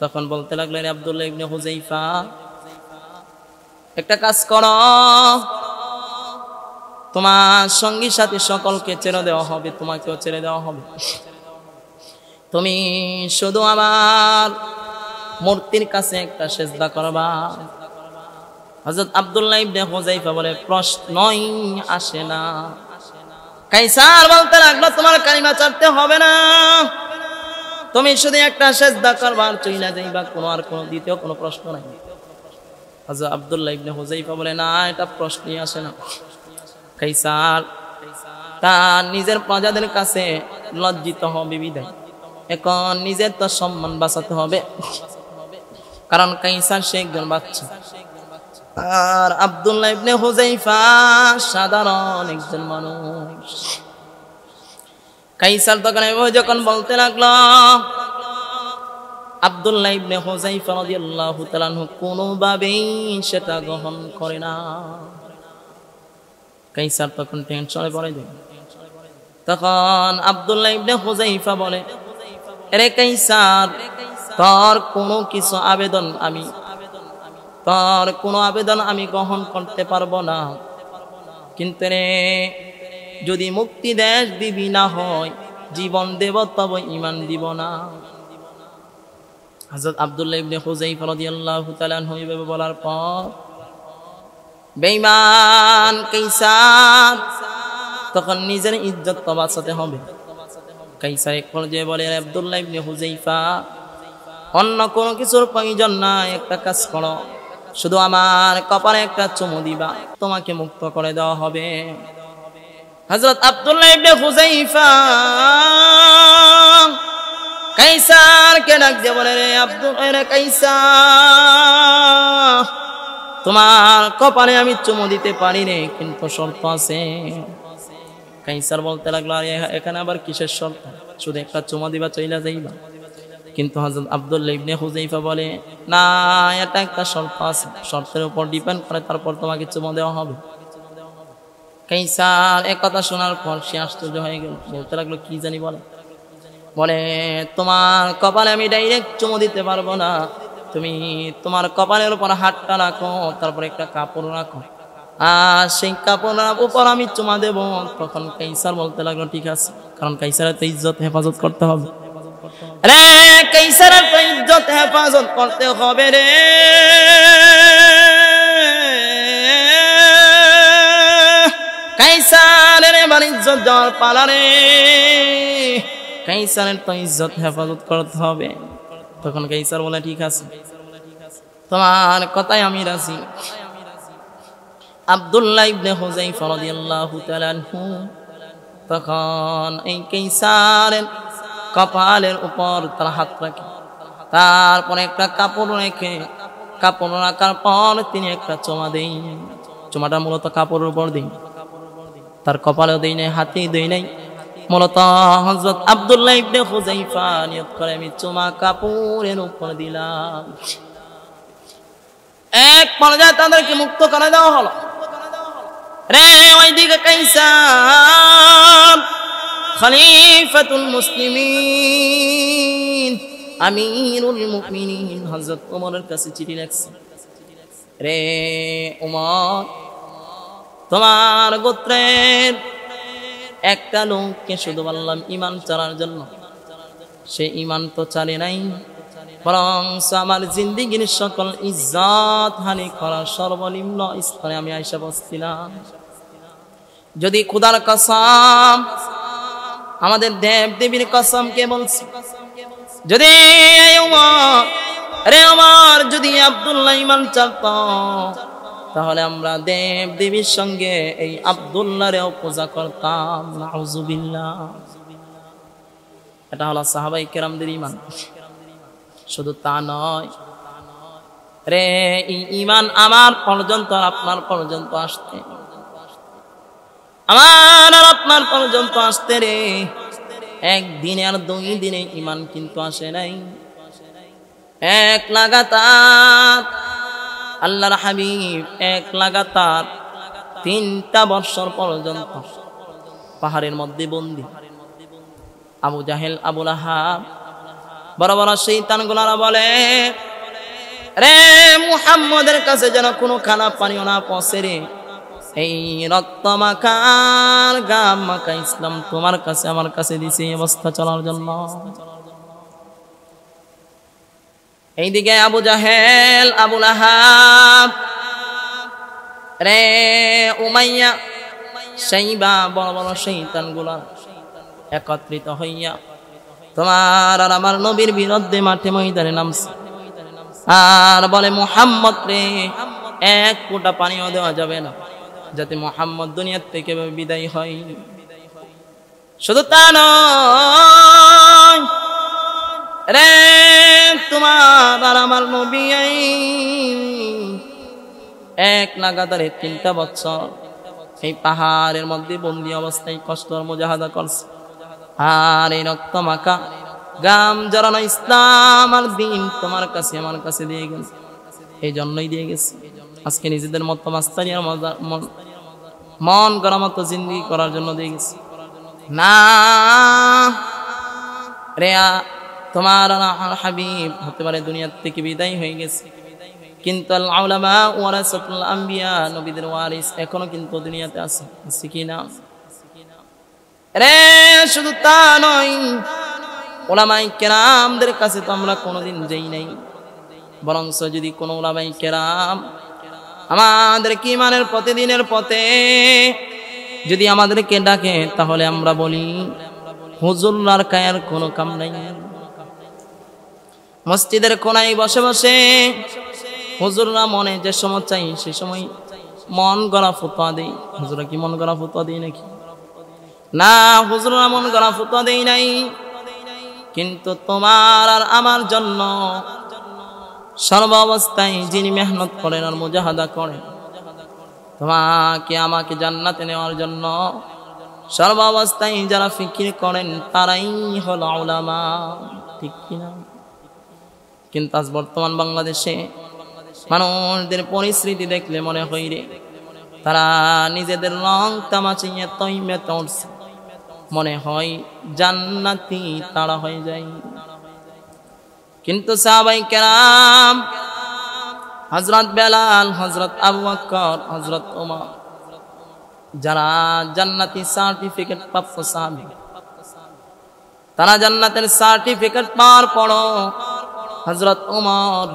তখন বলতে লাগলো, রে আব্দুল্লাহ ইবনে হুযায়ফা, একটা কাজ করো, তোমার সঙ্গী সাথী সকলকে ছেড়ে দেওয়া হবে, তোমাকেও ছেড়ে দেওয়া হবে, তুমি শুধু আমার মূর্তির কাছে একটা সিজদা করবা। হযরত আব্দুল্লাহ ইবনে হুযায়ফা বলে, প্রশ্নই আসে না। কাইসার বলতে লাগলো, তোমার কালিমা ছাড়তে হবে না, তুমি শুধু একটা সিজদা করবা আর চইলা যাইবা, কোনো দ্বিতীয় কোনো প্রশ্ন নাই। হযরত আব্দুল্লাহ ইবনে হুযায়ফা বলে, না, এটা প্রশ্নই আসে না। কাইসার তার নিজের প্রজাদের কাছে লজ্জিত হবে বিদায় এখন নিজের তো সম্মান বাঁচাতে হবে, কারণ কাইসার সে একজন বাচ্চা আর আব্দুল্লাহ ইবনে হুযায়ফা সাধারণ একজন মানুষ। কাইসার তখন যখন বলতে লাগলো, আব্দুল্লাহ ইবনে হুযায়ফা রাদিয়াল্লাহু তাআলা আনহু কোনোভাবেই সেটা গ্রহণ করে না। কাইসার তখন টেনশনে পড়ে যায়। তখন আব্দুল্লাহ ইবনে হুযায়ফা বলে, রে কাইসার, তোর কোনো আবেদন আমি গ্রহণ করতে পারবো না, কিন্তু রে যদি মুক্তি দেশ দিবি, না হয় জীবন দেব, তবে ঈমান দিব না। হযরত আব্দুল্লাহ ইবনে হুযায়ফা রাদিয়াল্লাহু তাআলা আনহু এভাবে বলার পর বেঈমান কাইসার তখন নিজের ইজ্জত তো বাঁচাতে হবে। কাইসার এক পর্যায়ে বলে, আব্দুল্লাহ ইবনে হুযায়ফা, অন্য কোনো কিছুর প্রয়োজন নাই, একটা কাজ করো, শুধু আমার কপালে একটা চুমু দিবা, তোমাকে মুক্ত করে দেওয়া হবে। হযরত আব্দুল্লাহ ইবনে হুযাইফা কাইসারকে ডাক দিয়ে বলে, রে আব্দুল্লাহ, কাইসার, তোমার কপালে আমি চুমু দিতে পারি রে, কিন্তু শর্ত আছে। কাইসার বলতে লাগলো, আরে এখানে আবার কিসের শর্ত? শুধু একটা চুমু দিবা, চইলা যাইবা? কিন্তু হযরত আব্দুল্লাহ ইবনে হুযাইফা বলে, না, এটা একটা শর্ত আছে, শর্তের উপর ডিপেন্ড করে তারপর তোমাকে চুমু দেওয়া হবে। কাইসার এক কথা শোনার পর সে আশ্চর্য হয়ে গেল, বলতে লাগলো, কি জানি বলে? বলে, তোমার কপালে আমি ডাইরেক্ট চুমু দিতে পারবো না, তুমি তোমার কপালের উপর হাতটা রাখো, তারপর একটা কাপড় রাখো, আর সেই কাপড়ের উপর আমি চুমা দেব। তখন কাইসার বলতে লাগলো, ঠিক আছে, কারণ কাইসারের তো ইজ্জত হেফাজত করতে হবে রে, কাইসারের তো ইজ্জত হেফাজত করতে হবে রে। কাইসারের এবার ইজ্জত যাওয়ার পালা রে, কাইসারের তো ইজ্জত হেফাজত করতে হবে। তখন কাইসার বলে, ঠিক আছে, তোমার কথাই আমি রাজি। আব্দুল্লাহ ইবনে হুযাইফা রাদিয়াল্লাহু তাআলা আনহু তখন এই কাইসারের কপালের উপর তার হাত রাখে, তারপরে একটা কাপড় রেখে, কাপড় রাখার পর তিনি একটা চুমা দেই। চুমাটা মূলত কাপড়ের উপর দেই, তার কপালেও দেই নাই, হাতেই দেই নাই। মূলত হযরত আব্দুল্লাহ ইবনে হুযাইফা নিয়ত করে, আমি চুমা কাপড়ের উপর দিলাম। এক পর্যায়ে তাদেরকে মুক্ত করে দেওয়া হলো রে। ওইদিকে কাইসার খলিফাতুল মুসলিমিন, আমিরুল মুমিনিন হযরত ওমরের কাছে চিঠি লিখছে, রে ওমর, তোমার গোত্রের একটা লোককে শুধু বললাম ঈমান চালার জন্য, সে ঈমান তো চালে নাই, বরং আমার জিন্দেগীর সকল ইজ্জত হানি করার সর্বনিম্ন স্তরে আমি আইসা বসছিলাম। যদি খোদার কসম, আমাদের দেব দেবীর কসম কে বলছি, যদি আমার যদি আব্দুল্লাহ ঈমান চালত, তাহলে আমরা দেব দেবীর সঙ্গে এই আব্দুল্লাহরেও পূজা করতাম। নাউযুবিল্লাহ। এটা হলো সাহাবায়ে কেরামদের ঈমান। শুধু তা নয় রে, এই ঈমান আমার পর্যন্ত আর আপনার পর্যন্ত আসতে, আমার আর আপনার পর্যন্ত আসতে রে, একদিনে আর 2 দিনে ঈমান কিন্তু আসে নাই। এক লাগাতার আল্লাহর হাবিব এক লাগাতার 3টা বছর পর্যন্ত পাহাড়ের মধ্যে বন্দী। আবু জাহেল, আবু লাহাব, বড় বড় শয়তানগুলারা বলে, রে মুহাম্মদের কাছে যেন কোনো খানা পানিও না পৌঁছে রে, এই রক্ত মাখার গাম মাখা ইসলাম তোমার কাছে আমার কাছে দিছে এই অবস্থা চলার জন্য। এইদিকে আবু জাহেল, আবু লাহাব, রে উমাইয়া, সাইবা, বড় বড় শয়তানগুলা একত্রিত হইয়া তোমার আর আমার নবীর বিরুদ্ধে মাঠে ময়দানে নামছে, আর বলে, মুহাম্মদ রে 1 ফোঁটা পানিও দেওয়া যাবে না, যাতে মুহাম্মদ দুনিয়ার থেকে বিদায় হয়। শুধু তা নয় রে, তোমার আর আমার নবী এক লাগাতারে 3টা বছর এই পাহাড়ের মধ্যে বন্দী অবস্থায় কষ্টর মুজাহাদা করছে, আর এই রক্ত মাখা গাম জড়ানো ইসলাম আর দিন তোমার কাছে আমার কাছে দিয়ে গেছে। এই জন্যই দিয়ে গেছে, আজকে নিজেদের মতো মাস্তানি আর মন গড়া মতো জিন্দেগি করার জন্য দিয়ে গেছে না রে। তোমার হাবিব হতে পারে দুনিয়ার থেকে বিদায় হয়ে গেছে, কিন্তু আল উলামা ওয়ারাসাতুল আম্বিয়া, নবীদের ওয়ারিস এখনো কিন্তু দুনিয়াতে আছে, কি না রে? শুধু তা নয়, উলামায়ে কেরামদের কাছে তো আমরা কোনোদিন যাই নাই, বরং যদি কোনো উলামায়ে কেরাম আমাদেরকে ঈমানের প্রতিদিনের পথে যদি আমাদেরকে ডাকে, তাহলে আমরা বলি হুজুরলার কায়ার কোনো কাম নাই। মসজিদের কোনায় বসে বসে হুজুররা মনে যে সময় চাই সে সময় মন গড়া ফতোয়া দেই। হুজুরা কি মন গড়া ফতোয়া দেই নাকি? না হুজুর এমন করা ফতোয়া দেই নাই, কিন্তু তোমার আর আমার জন্য সর্ব অবস্থায় যিনি মেহনত করেন আর মুজাহাদা করেন, তোমাকে আমাকে জান্নাতে নেওয়ার জন্য সর্ব অবস্থায় যারা ফিকির করেন তারাই হলো উলামা, ঠিক কিনা? কিন্তু আজ বর্তমান বাংলাদেশে মানুষদের পরিস্থিতি দেখলে মনে হয় রে, তারা নিজেদের রং তামাচিয়ে তৈমেতে উঠছে, মনে হয় জান্নাতি তারা হয়ে যায়। কিন্তু সাহাবায়ে কেরাম, হযরত বেলাল, হযরত আবু বকর, হযরত ওমর, যারা জান্নাতি সার্টিফিকেট প্রাপ্ত সাহাবী, তারা জান্নাতের সার্টিফিকেট পাওয়ার পরও হযরত ওমর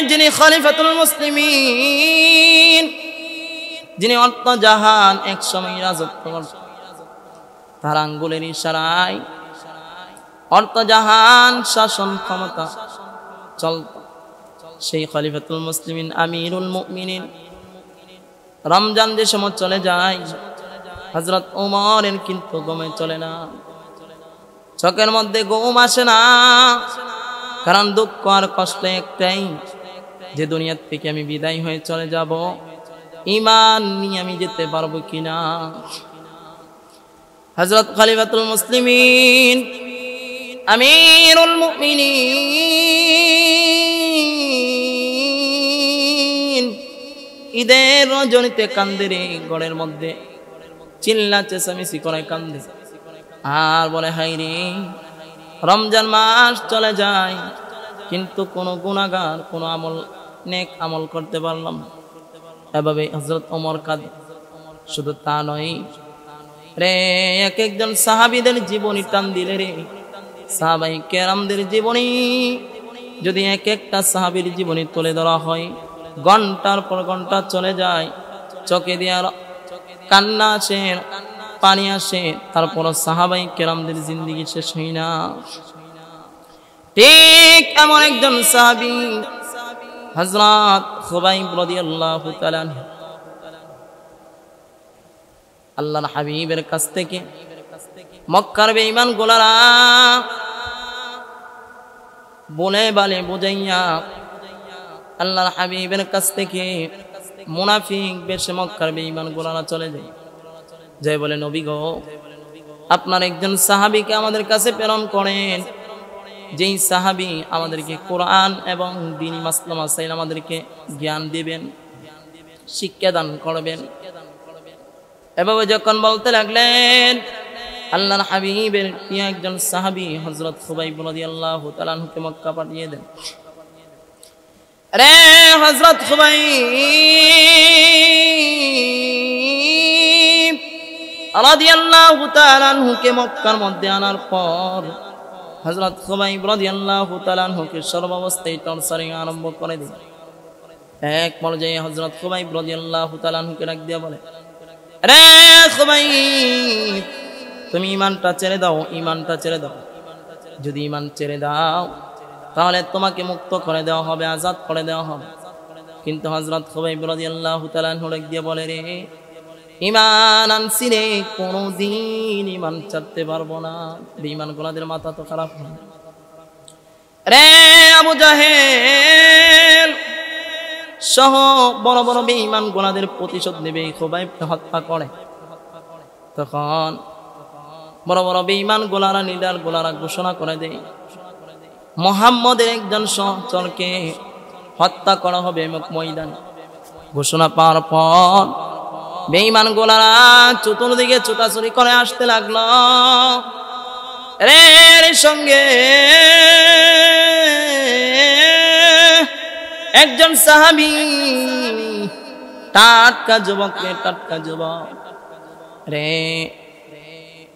যিনি খলিফাতুল মুসলিমিন, যিনি অর্থ জাহান এক সময় রাজত্ব করতেন, তার আঙ্গুলের ইশারায় অর্থ জাহান শাসন ক্ষমতা চলত। সেই খলিফাতুল মুসলিমিন আমিরুল মুমিনিন রমজান যে সময় চলে যায়, হযরত ওমরের কিন্তু ঘুমে চলে না, চোখের মধ্যে ঘুম আসে না, কারণ দুঃখ আর কষ্ট একটাই, যে দুনিয়ার থেকে আমি বিদায় হয়ে চলে যাব, ঈমান নিয়ে আমি যেতে পারবো কিনা। হযরত খলিফাতুল মুসলিমিন আমিরুল মুমিনিন ঈদের রজনীতে কান্দে রে, ঘরের মধ্যে চিল্লা চেঁচামেচি করে কান্দে আর বলে, হাই রে রমজান মাস চলে যায়, কিন্তু কোনো গুনাহগার কোনো আমল নেক আমল করতে পারলাম না। এভাবে হযরত ওমর কাঁদে। শুধু তা নয় রে, এক একজন সাহাবীদের জীবনী টান দিলে রে, সাহাবায়ে কেরামদের জীবনী যদি এক একটা সাহাবীর জীবনী তুলে ধরা হয়, ঘন্টার পর ঘন্টা চলে যায়, চোখে দিয়ে কান্না আসে, পানি আসে, তারপর সাহাবায়ে কেরামদের জিন্দেগি শেষ হয় না। ঠিক এমন একজন সাহাবী হযরত খুবাইব রাদিয়াল্লাহু তাআলা আল্লাহর হাবিবের কাছ থেকে মক্কার বেঈমান গোলারা বলে বালে বুঝাইয়া আল্লাহর হাবিবের কাছ থেকে মুনাফিক বেশে মক্কার বেঈমান গোলারা চলে যায়, যাই বলে, নবী গো, আপনার একজন সাহাবীকে আমাদের কাছে প্রেরণ করেন, যেই সাহাবী আমাদেরকে কোরআন এবং দ্বীনি মাসলা মাসাইল আমাদেরকে জ্ঞান দিবেন, শিক্ষা দান করবেন। এভাবে যখন বলতে লাগলেন, আল্লাহর হাবিবের প্রিয় একজন সাহাবী হযরত খুবাইব রাদিয়াল্লাহু তাআলা আনহুকে মক্কা পাঠিয়ে দেন। রে হযরত খুবাইব রাদিয়াল্লাহু তাআলা আনহুকে মক্কার মধ্যে আনার পর হযরত খুবাইব রাদিয়াল্লাহু তাআলা আনহুকে সর্বাবস্থায় টর্চারিং আরম্ভ করে দেন। এক পর্যায়ে হযরত খুবাইব রাদিয়াল্লাহু তাআলা আনহুকে ডাক দিয়ে বলে, রে খুবাইব, তুমি ঈমানটা ছেড়ে দাও, ঈমানটা ছেড়ে দাও। যদি ঈমান ছেড়ে দাও তাহলে তোমাকে মুক্ত করে দেওয়া হবে, আজাদ করে দেওয়া হবে। কিন্তু হযরত খুবাইব রাদিয়াল্লাহু তাআলা আনহু ডাক দিয়ে বলে, রে ঈমান আনছি রে, কোনদিন ঈমান ছাড়তে পারবো না। বেঈমান গোলাদের মাথা তো খারাপ না রে। আবু জাহেল সহ বড় বড় বেঈমান গোলাদের প্রতিশোধ নেবে, খুবাইবকে হত্যা করে। তখন বড় বড় বেঈমান গোলারা, নিডার গোলারা ঘোষণা করে দেয়, মুহাম্মদের একজন সহচরকে হত্যা করা হবে ময়দানে। ঘোষণা পাওয়ার পর বেঈমান গোলারা চতুর্দিকে ছুটাছুটি করে আসতে লাগলো। এর সঙ্গে একজন সাহাবী, টাটকা যুবক রে, টাটকা যুবক রে,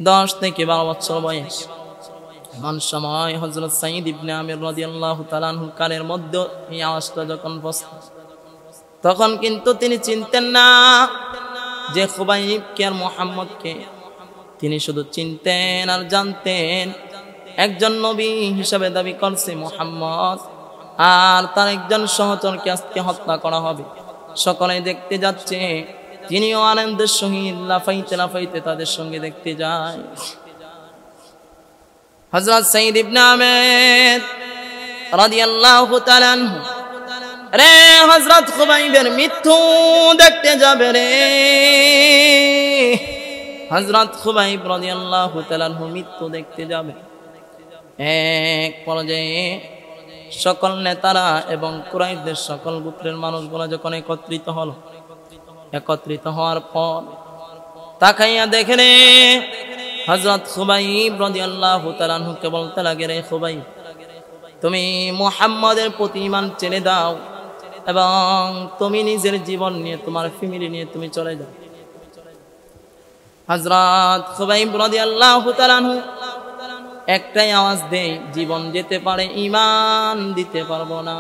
10 থেকে 12 বছর বয়স। এমন সময় হযরত সাঈদ ইবনে আমির রাদিয়াল্লাহু তাআলা আনহুর কানের মধ্যে এই আওয়াজটা যখন পৌঁছল, তখন কিন্তু তিনি চিনতেন না যে খুবাইবকে আর মুহাম্মদকে। তিনি শুধু চিনতেন আর জানতেন একজন নবী হিসাবে দাবি করছে মুহাম্মদ, আর তার একজন সহচরকে আজকে হত্যা করা হবে। সকলে দেখতে যাচ্ছে তিনিও আনন্দের সহিত লাফাইতে লাফাইতে তাদের সঙ্গে দেখতে যায়। হযরত সাঈদ ইবনে আমের রাদিয়াল্লাহু তাআলা আনহু রে হযরত খুবাইবের মৃত্যু দেখতে যাবে রে। হযরত খুবাইব রাদিয়াল্লাহু তাআলা আনহু মৃত্যু দেখতে যাবে। এক পর্যায়ে সকল নেতারা এবং কুরাইশদের সকল গোত্রের মানুষগুলো যখন একত্রিত হলো, একত্রিত হওয়ার পর তাকাইয়া দেখে রে হযরত খুবাইব রাদিয়াল্লাহু তাআলা আনহুকে বলতে লাগে, রে খুবাইব, তুমি মুহাম্মাদের প্রতি ঈমান ছেড়ে দাও এবং তুমি নিজের জীবন নিয়ে তোমার ফ্যামিলি নিয়ে তুমি চলে যাও। হযরত খুবাইব রাদিয়াল্লাহু তাআলা আনহু একটাই আওয়াজ দেয়, জীবন যেতে পারে, ঈমান দিতে পারবো না।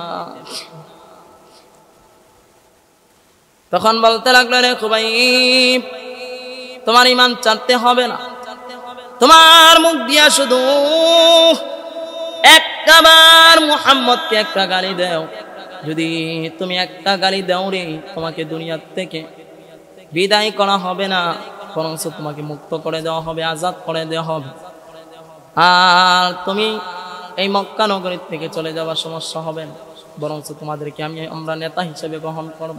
তখন বলতে লাগলো, রে খুবাইব, তোমার ঈমান ছাড়তে হবে না, তোমার মুখ দিয়া শুধু একবার মুহাম্মদকে একটা গালি দাও। যদি তুমি একটা গালি দাও রে, তোমাকে দুনিয়ার থেকে বিদায় করা হবে না, বরং তোমাকে মুক্ত করে দেওয়া হবে, আজাদ করে দেওয়া হবে। আর তুমি এই মক্কা নগরীর থেকে চলে যাওয়ার সমস্যা হবে না, বরং তোমাদেরকে আমরা নেতা হিসেবে গ্রহণ করব।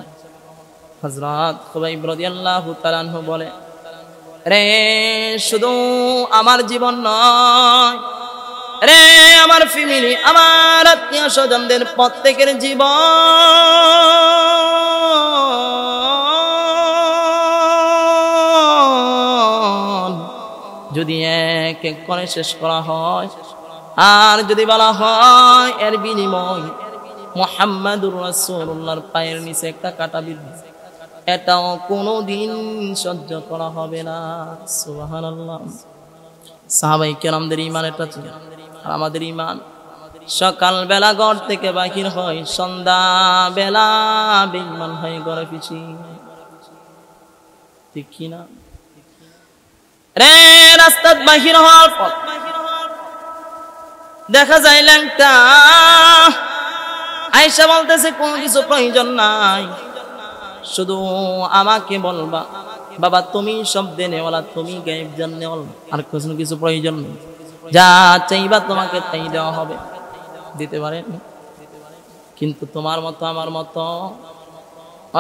হযরত খুবাইব রাদিয়াল্লাহু তাআলা আনহু বলে, রে শুধু আমার জীবন নয় রে, আমার ফ্যামিলি, আমার আত্মীয় স্বজনদের প্রত্যেকের জীবন যদি এক এক করে শেষ করা হয়, আর যদি বলা হয় এর বিনিময় মুহাম্মাদুর রাসূলুল্লাহর পায়ের নিচে একটা কাঁটা বিঁধবে, এটাও কোনোদিন সহ্য করা হবে না। সুবহানাল্লাহ। সাহাবায়ে কেরামদের ঈমান এটা ছিল। আর আমাদের ঈমান সকাল বেলা ঘর থেকে বাহির হয়, সন্ধ্যা বেলা বেঈমান হয়ে ঘরে ফিরি, ঠিক কি না রে? রাস্তাত বাহির হওয়ার পর দেখা যায় ল্যাংটা আয়েশা বলতেছে, কোনো কিছু প্রয়োজন নাই, শুধু আমাকে বলবা, বাবা তুমি সব দেনেওয়ালা, তুমি গায়েব জাননেওয়ালা, আর কোনো কিছু প্রয়োজন নেই, যা চাইবা তোমাকে তাই দেওয়া হবে। দিতে পারেন, কিন্তু তোমার মতো আমার মতো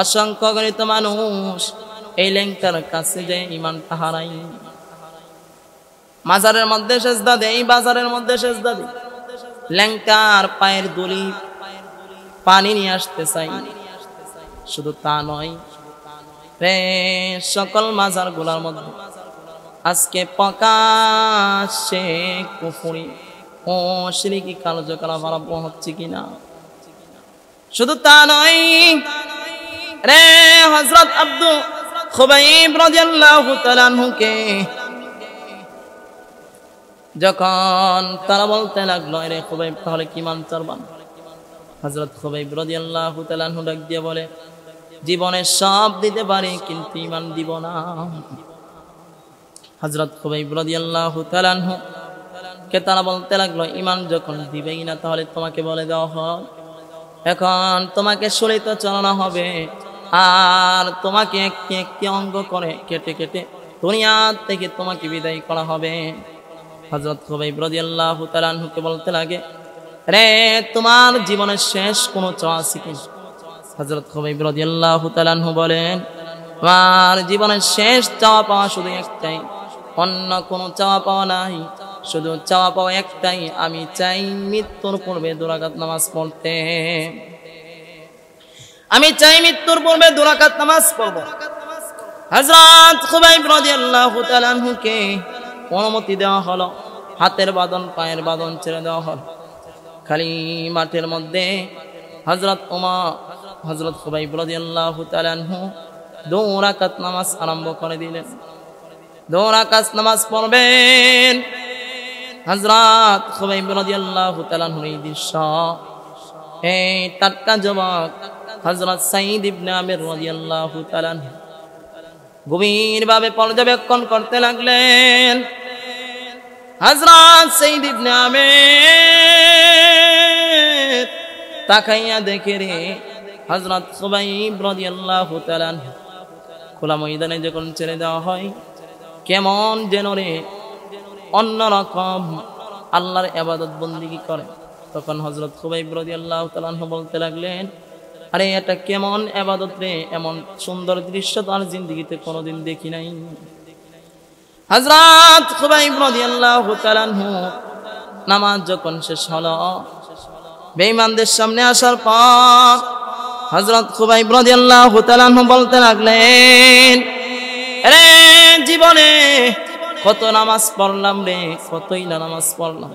অসংখ্য গণিত মানুষ এই ল্যাংটার কাছে যে ঈমানটা হারাই, মাজারের মধ্যে সেজদা দেয়, বাজারের মধ্যে সেজদা দেয়, ল্যাংটার পায়ের ধুলি পানি নিয়ে আসতে চাই। শুধু তা নয় রে, সকল মাজার গুলার মধ্যে আজকে প্রকাশ্যে কুফরি ও শিরকি কার্যকলাপ আরম্ভ হচ্ছে কিনা। শুধু তা নয় রে, হযরত আব্দু খুবাইব রাদিয়াল্লাহু তাআলা আনহুকে যখন তারা বলতে লাগলো, রে খুবাইব তাহলে কি মান চারবান, হযরত খুবাইব রাদিয়াল্লাহু তাআলা আনহু ডাক দিয়ে বলে, জীবনে সব দিতে পারি কিন্তু ঈমান দিব না। হযরত খুবাইব রাদিয়াল্লাহু তাআলা আনহু কে তারা বলতে লাগলো, ঈমান যখন দিবেই না তাহলে তোমাকে বলে দেওয়া হয়, এখন তোমাকে শরীয়ত চালানো হবে, আর তোমাকে একটি একটি অঙ্গ করে কেটে কেটে দুনিয়া থেকে তোমাকে বিদায় করা হবে। হযরত খুবাইব রাদিয়াল্লাহু তাআলা আনহুকে বলতে লাগে, রে তোমার জীবনের শেষ কোনো চাওয়া আছে কি? হযরত খুবাইব রাদিয়াল্লাহু তাআলা আনহু বলেন, আমার জীবনের শেষ চাওয়া পাওয়া শুধু একটাই, অন্য কোনো চাওয়া পাওয়া নাই, শুধু চাওয়া পাওয়া একটাই, আমি চাই মৃত্যুর পূর্বে 2 রাকাত নামাজ পড়তে, আমি চাই মৃত্যুর পূর্বে 2 রাকাত নামাজ পড়ব। হযরত খুবাইব রাদিয়াল্লাহু তাআলা আনহুকে অনুমতি দেওয়া হলো, হাতের বাঁধন পায়ের বাঁধন ছেড়ে দেওয়া হলো। খালি মাঠের মধ্যে হযরত খুবাইব রাদিয়াল্লাহু তাআলা আনহু 2 রাকাত নামাজ আরম্ভ করে দিলেন। 2 রাকাত নামাজ পড়বেন। হযরত খুবাইব রাদিয়াল্লাহু তাআলা আনহু এই দৃশ্য, এই টাটকা যুবক হযরত সাঈদ ইবনে আমির রাদিয়াল্লাহু তাআলা আনহু গভীরভাবে পর্যবেক্ষণ করতে লাগলেন। হযরত সাঈদ ইবনে আমির তাকাইয়া দেখে রে হযরত খুবাইব রাদিয়াল্লাহু তাআলা আনহু খোলা ময়দানে যখন ছেড়ে দেওয়া হয়, কেমন যেন রে অন্যরকম আল্লাহর ইবাদত বন্দেগী করে। তখন হযরত খুবাইব রাদিয়াল্লাহু তাআলা আনহু বলতে লাগলেন, আরে এটা কেমন ইবাদত রে, এমন সুন্দর দৃশ্য তো আর জিন্দেগিতে কোনোদিন দেখি নাই। হযরত খুবাইব রাদিয়াল্লাহু তাআলা আনহু নামাজ যখন শেষ হলো, বেঈমানদের সামনে আসার পর হযরত খুবাইব রাদিয়াল্লাহু তাআলা আনহু বলতে লাগলেন, আরে জীবনে কত নামাজ পড়লাম রে, কতই না নামাজ পড়লাম,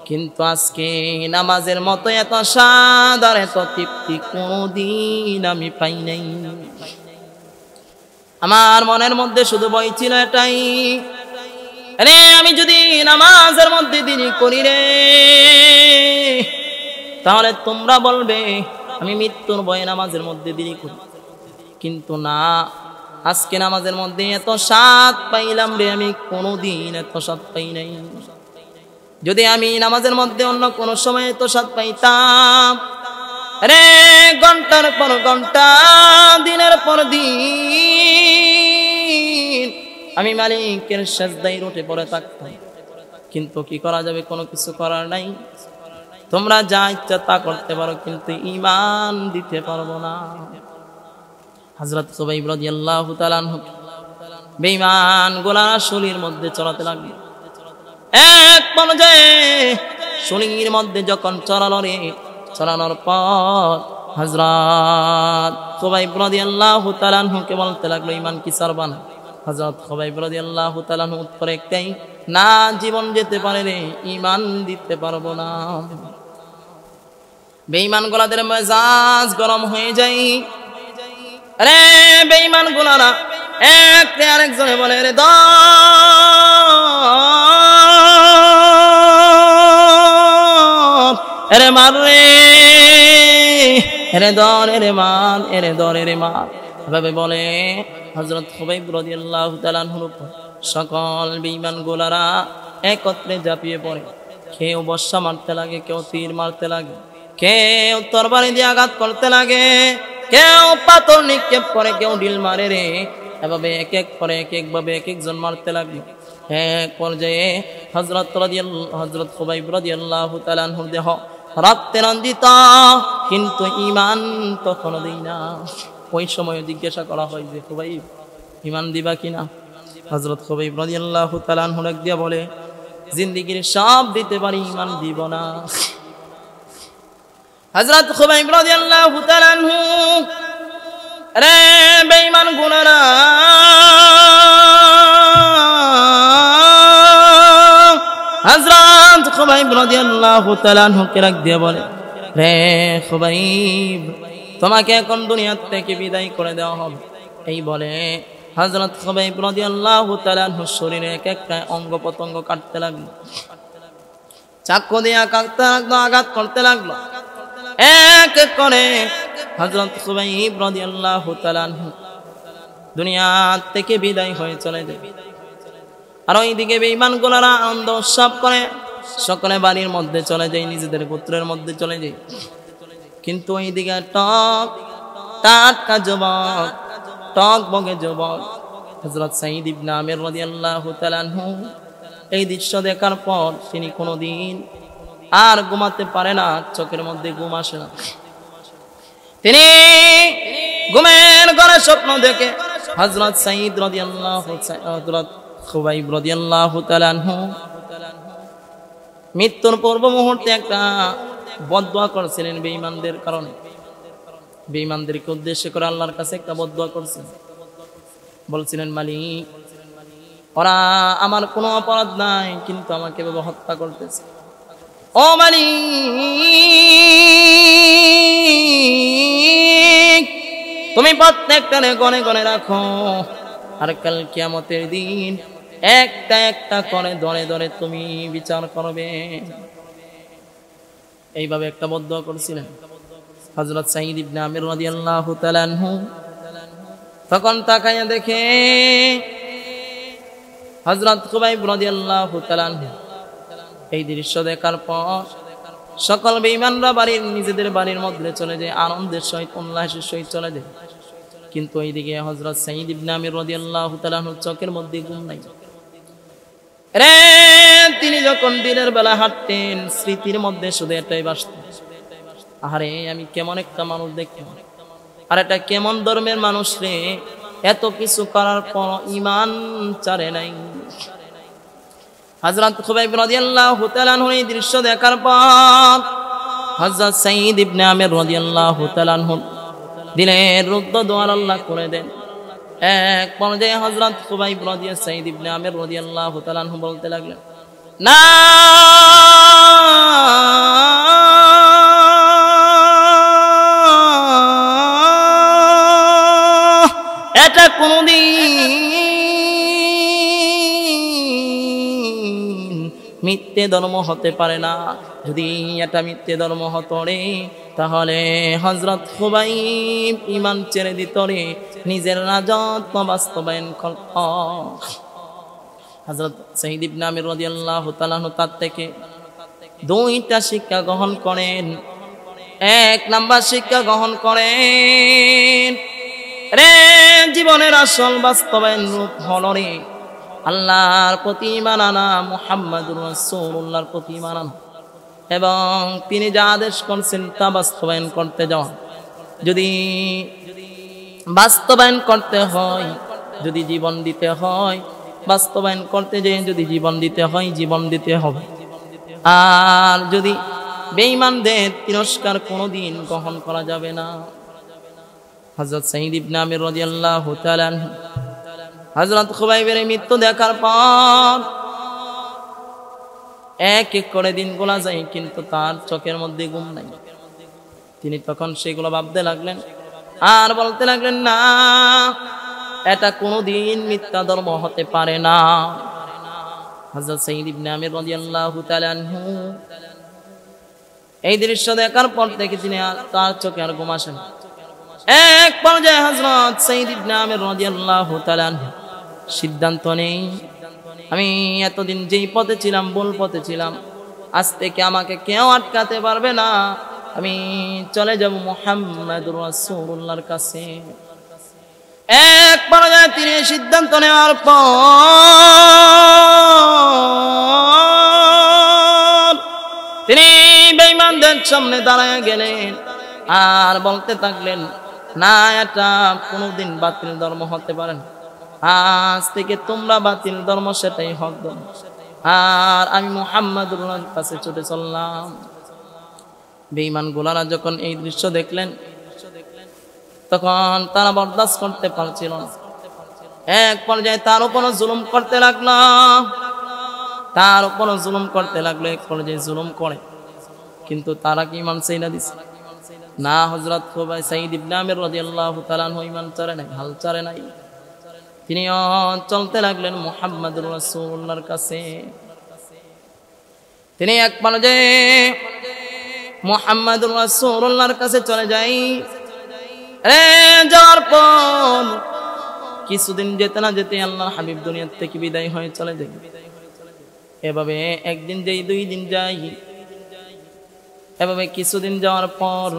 কিন্তু আজকে নামাজের মতো এত স্বাদ আর এত তৃপ্তি কোনদিন আমি পাই নাই। আমার মনের মধ্যে শুধু ভয় ছিল এটাই, আরে আমি যদি নামাজের মধ্যে দেরি করি রে, তাহলে তোমরা বলবে আমি মৃত্যুর ভয়ে নামাজের মধ্যে দেরি করি। কিন্তু না, আজকে নামাজের মধ্যে এত স্বাদ পাইলাম রে, আমি কোনোদিন এত স্বাদ পাই নাই। যদি আমি নামাজের মধ্যে অন্য কোনো সময় এত স্বাদ পাইতাম, আরে ঘন্টার পর ঘন্টা, দিনের পর দিন আমি মালিকের সিজদায় উঠে পড়ে থাকতাম। কিন্তু কি করা যাবে, কোনো কিছু করার নাই। তোমরা যা ইচ্ছা তা করতে পারো, কিন্তু ঈমান দিতে পারবো না। হযরত খুবাইব রাদিয়াল্লাহু তাআলা আনহু বেঈমান গোলার শরীরের মধ্যে চড়াতে লাগলো। এক পর্যায়ে শরীরের মধ্যে যখন চড়ালো রে, চড়ানোর পর হযরত খুবাইব রাদিয়াল্লাহু তাআলা আনহুকে বলতে লাগলো, ঈমান কি ছাড়বা না? হযরত খুবাইব রাদিয়াল্লাহু তাআলা আনহু উত্তর একটাই, না, জীবন যেতে পারে রে, ঈমান দিতে পারবো না। বেঈমান গোলাদের মেজাজ গরম হয়ে যায়। আরে বেঈমান গোলারা এক আরেকজনে বলে, রে এরে মার রে, এরে ধর, এরে মার, এরে ধর, এরে মার, এভাবে বলে হযরত খুবাইব রাদিয়াল্লাহু তাআলা আনহুর উপর সকল বেঈমান গোলারা একত্রে ঝাঁপিয়ে পড়ে। কেউ বর্ষা মারতে লাগে, কেউ তীর মারতে লাগে, কেউ তরবারি দিয়ে আঘাত করতে লাগে, কেউ পাথর নিক্ষেপ করে, কেউ ঢিল মারে রে। এভাবে এক এক করে এক একভাবে এক একজন মারতে লাগলো। এক পর্যায়ে হযরত খুবাইব রাদিয়াল্লাহু তাআলা আনহুর দেহ রক্তে রঞ্জিত, কিন্তু ঈমান তখনও দেই না। ওই সময় জিজ্ঞাসা করা হয় যে, খুবাইব ঈমান দিবা কিনা? হযরত খুবাইব রাদিয়াল্লাহু তাআলা আনহু ডাক দিয়া বলে, জিন্দেগীর সব দিতে পারি, ঈমান দিব না। হযরত খুবাইব রাদিয়াল্লাহু তাআলা আনহু, রে বেঈমান গুনারা, হযরত খুবাইব রাদিয়াল্লাহু তাআলা আনহুকে ডাক দিয়ে বলে, রে খুবাইব, তোমাকে এখন দুনিয়া থেকে বিদায় করে দেওয়া হবে। এই বলে হযরত খুবাইব রাদিয়াল্লাহু তাআলা আনহুর শরীরে এক একটা অঙ্গ প্রত্যঙ্গ কাটতে লাগলো, চাকু দিয়ে কাটতে লাগলো, আঘাত করতে লাগলো। এক এক করে হযরত খুবাইব রাদিয়াল্লাহু তাআলা আনহু দুনিয়া থেকে বিদায় হয়ে চলে যায়। আর ওইদিকে বেঈমান গোলারা আনন্দ উৎসব করে, সকলে বাড়ির মধ্যে চলে যায়, নিজেদের পুত্রের মধ্যে চলে যায়। কিন্তু ওইদিকে টাটকা যুবক, টক বগে যুবক হযরত সাঈদ ইবনে আমির রাদিয়াল্লাহু তাআলা আনহু এই দৃশ্য দেখার পর তিনি কোনোদিন আর ঘুমাতে পারে না, চোখের মধ্যে ঘুম আসে না। তিনি ঘুমের ঘরে স্বপ্ন দেখে হযরত সাঈদ রাদিয়াল্লাহু হযরত খুবাইব রাদিয়াল্লাহু তাআলা আনহু মৃত্যুর পূর্ব মুহূর্তে একটা বদদোয়া করেছিলেন বেঈমানদের কারণে। বেঈমানদেরকে উদ্দেশ্য করে আল্লাহর কাছে একটা বদদোয়া করছেন, বলছিলেন, মালিক, ওরা আমার কোনো অপরাধ নাই, কিন্তু আমাকে এভাবে হত্যা করতেছে। ও মালিক, তুমি প্রত্যেকটারে গনে গনে রাখো, আর কাল কিয়ামতের দিন একটা একটা করে ধরে ধরে তুমি বিচার করবে। এইভাবে একটা বদদোয়া করেছিলেন হযরত সাঈদ ইবনে আমির রাদিয়াল্লাহু তাআলা আনহু। তখন তাকায়া দেখে হযরত খুবাইব রাদিয়াল্লাহু তাআলা আনহু এই দৃশ্য দেখার পর সকল বেঈমানরা নিজেদের বাড়ির মধ্যে চলে যায়, আনন্দের সহিত উল্লাসের সহিত চলে যায়। কিন্তু এইদিকে হযরত সাঈদ ইবনে আমির রাদিয়াল্লাহু তাআলা আনহু চোখের মধ্যে ঘুম নাই। রে তিনি যখন দিনের বেলা হাঁটতেন স্মৃতির মধ্যে শুধু এটাই ভাসতেন, আরে আমি কেমন একটা মানুষ দেখি, আর এটা কেমন ধর্মের মানুষ রে, এত কিছু করার পর ঈমান ছাড়ে নাই। হযরত খুবাইব রাদিয়াল্লাহু তাআলা আনহু এই দৃশ্য দেখার পর হযরত সাঈদ ইবনে আমির রাদিয়াল্লাহু তাআলা আনহু দিলের রুদ্ধ দোয়ার আল্লাহ করে দেন। এক পর্যায়ে হযরত খুবাইব রাদিয়াল্লাহু সাঈদ ইবনে আমির রাদিয়াল্লাহু তাআলা আনহু বলতে লাগলেন, না এটা কোনদিন মিথ্যে ধর্ম হতে পারে না। যদি এটা মিথ্যে ধর্ম হতো রে, তাহলে হযরত খুবাইব ঈমান ছেড়ে দিত রে, নিজের রাজত্ব বাস্তবায়ন করত। হযরত সাঈদ ইবনে আমির রাদিয়াল্লাহু তাআলা আনহু তার থেকে দুইটা শিক্ষা গ্রহণ করেন। এক নাম্বার শিক্ষা গ্রহণ করেন, রে জীবনের আসল বাস্তবায়ন রূপ হলো রে আল্লাহর প্রতি ঈমান আনা, মুহাম্মাদুর রাসূলুল্লাহর প্রতি ঈমান আনা, এবং তিনি যা আদেশ করছেন তা বাস্তবায়ন করতে যাওয়া। যদি বাস্তবায়ন করতে হয়, যদি জীবন দিতে হয়, বাস্তবায়ন করতে যেয়ে যদি জীবন দিতে হয়, জীবন দিতে হবে। আর যদি বেঈমানদের তিরস্কার কোনোদিন গ্রহণ করা যাবে না। হযরত সাঈদ ইবনে আমির রাদিয়াল্লাহু তাআলা আনহু হযরত খুবাইবের মৃত্যু দেখার পর এক এক করে দিনগুলো যায়, কিন্তু তার চোখের মধ্যে ঘুম নাই। তিনি তখন সেগুলো ভাবতে লাগলেন আর বলতে লাগলেন, না এটা কোনোদিন মিথ্যা ধর্ম হতে পারে না। হযরত সাঈদ ইবনে আমির রাদিয়াল্লাহু তাআলা আনহু এই দৃশ্য দেখার পর থেকে তিনি তার চোখে আর ঘুম আসে না। এক পর্যায়ে হযরত সাঈদ ইবনে আমির রাদিয়াল্লাহু তাআলা আনহু সিদ্ধান্ত নেই, আমি এতদিন যেই পথে ছিলাম ভুল পথে ছিলাম, আজ থেকে আমাকে কেউ আটকাতে পারবে না, আমি চলে যাব মুহাম্মাদুর রাসূলুল্লাহর কাছে। এক পর্যায়ে তিনি সিদ্ধান্ত নেওয়ার পর তিনি বেঈমানদের সামনে দাঁড়ায় গেলেন আর বলতে থাকলেন, না এটা কোনোদিন বাতিল ধর্ম হতে পারে না, আজ থেকে তোমরা বাতিল ধর্ম সেটাই হক ধর্ম, আর আমি মুহাম্মাদুর রাসূলুল্লাহর কাছে ছুটে চললাম। বেঈমান গোলারা যখন এই দৃশ্য দেখলেন তখন তারা বরদাস্ত করতে পারছিল না। এক পর্যায়ে তার উপরও জুলুম করতে লাগলো, তার উপরও জুলুম করতে লাগলো। এক পর্যায়ে জুলুম করে, কিন্তু তারা কি ঈমান ছেড়ে দিছে না। হযরত খুবাইব সাঈদ ইবনে আমির রাদিয়াল্লাহু তাআলা আনহু ঈমান ছাড়ে নাই, হাল ছাড়ে নাই। তিনিও চলতে লাগলেন মুহাম্মাদুর রাসূলুল্লাহর কাছে। তিনি এক পর্যায়ে মুহাম্মাদুর রাসূলুল্লাহর কাছে চলে যাই। যাওয়ার পর কিছুদিন যেতে না যেতে আল্লাহর হাবিব দুনিয়া থেকে বিদায় হয়ে চলে যায়। এভাবে একদিন যাই, দুই দিন যাই, এভাবে কিছুদিন যাওয়ার পর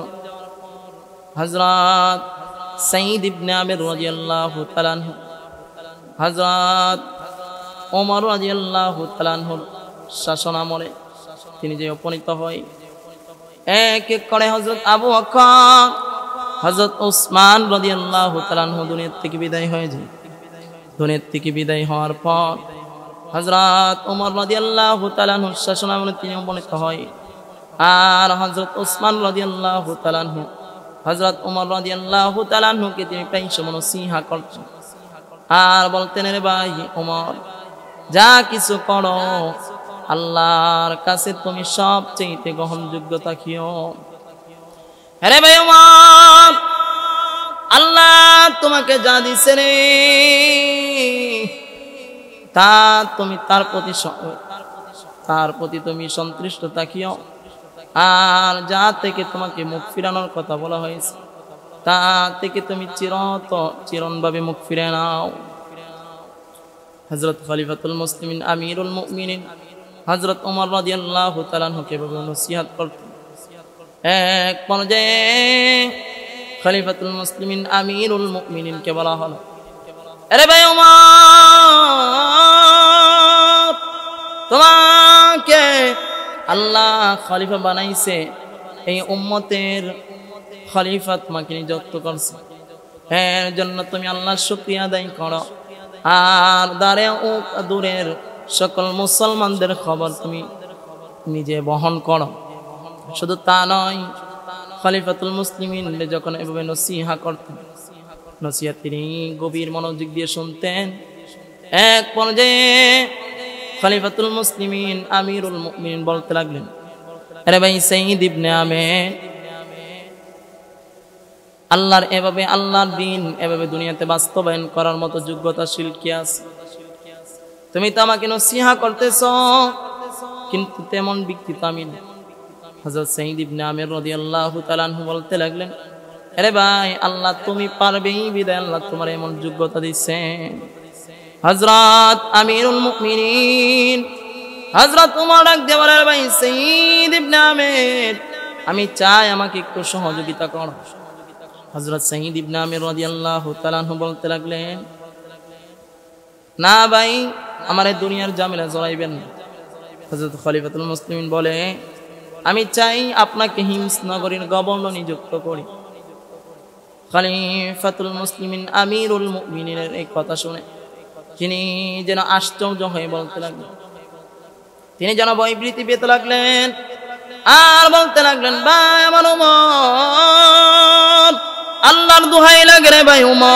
হযরত সাঈদ ইবনে আমির রাদিয়াল্লাহু তাআলা আনহু হযরত ওমর রাদিয়াল্লাহু তাআলা আনহুর শাসনামলে তিনি যে উপনীত হয়, এক এক করে হযরত আবু বকর, হযরত ওসমান রাদিয়াল্লাহু তাআলা আনহু দুনিয়া থেকে বিদায় হয়ে যায়। দুনিয়া থেকে বিদায় হওয়ার পর হযরত ওমর রাদিয়াল্লাহু তাআলা আনহুর শাসনামলে তিনি উপনীত হয়। আর হযরত ওসমান রাদিয়াল্লাহু তাআলা আনহু হযরত ওমর রাদিয়াল্লাহু তাআলা আনহুকে তিনি প্রায়শই নসিহত করতেন আর বলতেন, রে ভাই ওমর, যা কিছু করো আল্লাহর কাছে তুমি সবচেয়ে গ্রহণযোগ্য থাকিও। আরে ভাই ওমর, আল্লাহ তোমাকে যা দিছে রে তা তুমি তার প্রতি তুমি সন্তুষ্ট থাকিও, আর যা থেকে তোমাকে মুখ ফিরানোর কথা বলা হয়েছে তা থেকে তুমি চিরনভাবে মুখ ফিরে নাও। হযরত খলিফাতুল মুসলিমিন আমিরুল মুমিনিন হযরত ওমর রাদিয়াল্লাহু তাআলা আনহুকে নসিহত করতেন। এক পর্যায়ে খলিফাতুল মুসলিমিন আমিরুল মুমিনিনকে বলা হলো, আরে ভাই ওমর, তোমাকে আল্লাহ খলিফা বানাইছে, এই উম্মতের খলিফা তোমাকে নিযুক্ত করছে, এর জন্য তুমি আল্লাহর শুকরিয়া আদায় করো, আর দারে ও দূরের সকল মুসলমানদের খবর তুমি নিজে বহন করো। শুধু তা নয়, খলিফাতুল মুসলিমিন যখন এভাবে নসিহা করতেন, নসিহত তিনি গভীর মনোযোগ দিয়ে শুনতেন। এক পর্যায়ে খলিফাতুল মুসলিমিন আমিরুল মুমিনিন বলতে লাগলেন, আরে ভাই সাইয়্যিদ ইবনে আমের, আল্লাহর এভাবে আল্লাহর দ্বীন এভাবে দুনিয়াতে বাস্তবায়ন করার মতো যোগ্যতাশীল কি আছে? তুমি তো আমাকে নসিহা করতেছ, কিন্তু তেমন ব্যক্তি তো আমি না। হযরত সাইয়্যিদ ইবনে আমের রাদিয়াল্লাহু তাআলা আনহু বলতে লাগলেন, আরে ভাই আল্লাহ তুমি পারবেই বিদায় আল্লাহ তোমার এমন যোগ্যতা দিচ্ছেন। হযরত আমিরুল মুমিনিন হযরত ওমর ডাক দিয়ে বলেন, ভাই সাইয়্যিদ ইবনে আমের, আমি চাই আমাকে একটু সহযোগিতা করো। হযরত সাইয়্যিদ ইবনে আমের রাদিয়াল্লাহু তাআলা আনহু বলতে লাগলেন, না ভাই, আমার এই দুনিয়ার ঝামেলা জড়াইবেন না। হযরত খলিফাতুল মুসলিমিন বলে, আমি চাই আপনাকে হিমস নগরীর গভর্নর নিযুক্ত করি। খলিফাতুল মুসলিমিন আমিরুল মুমিনিনের এই কথা শুনে তিনি যেন আশ্চর্য হয়ে বলতে লাগলেন, তিনি যেন ভয়ভীতি পেতে লাগলেন, আর বলতে লাগলেন, ভাই আমার ওমর, আল্লাহর দোহাই লাগে রে ভাই ওমর,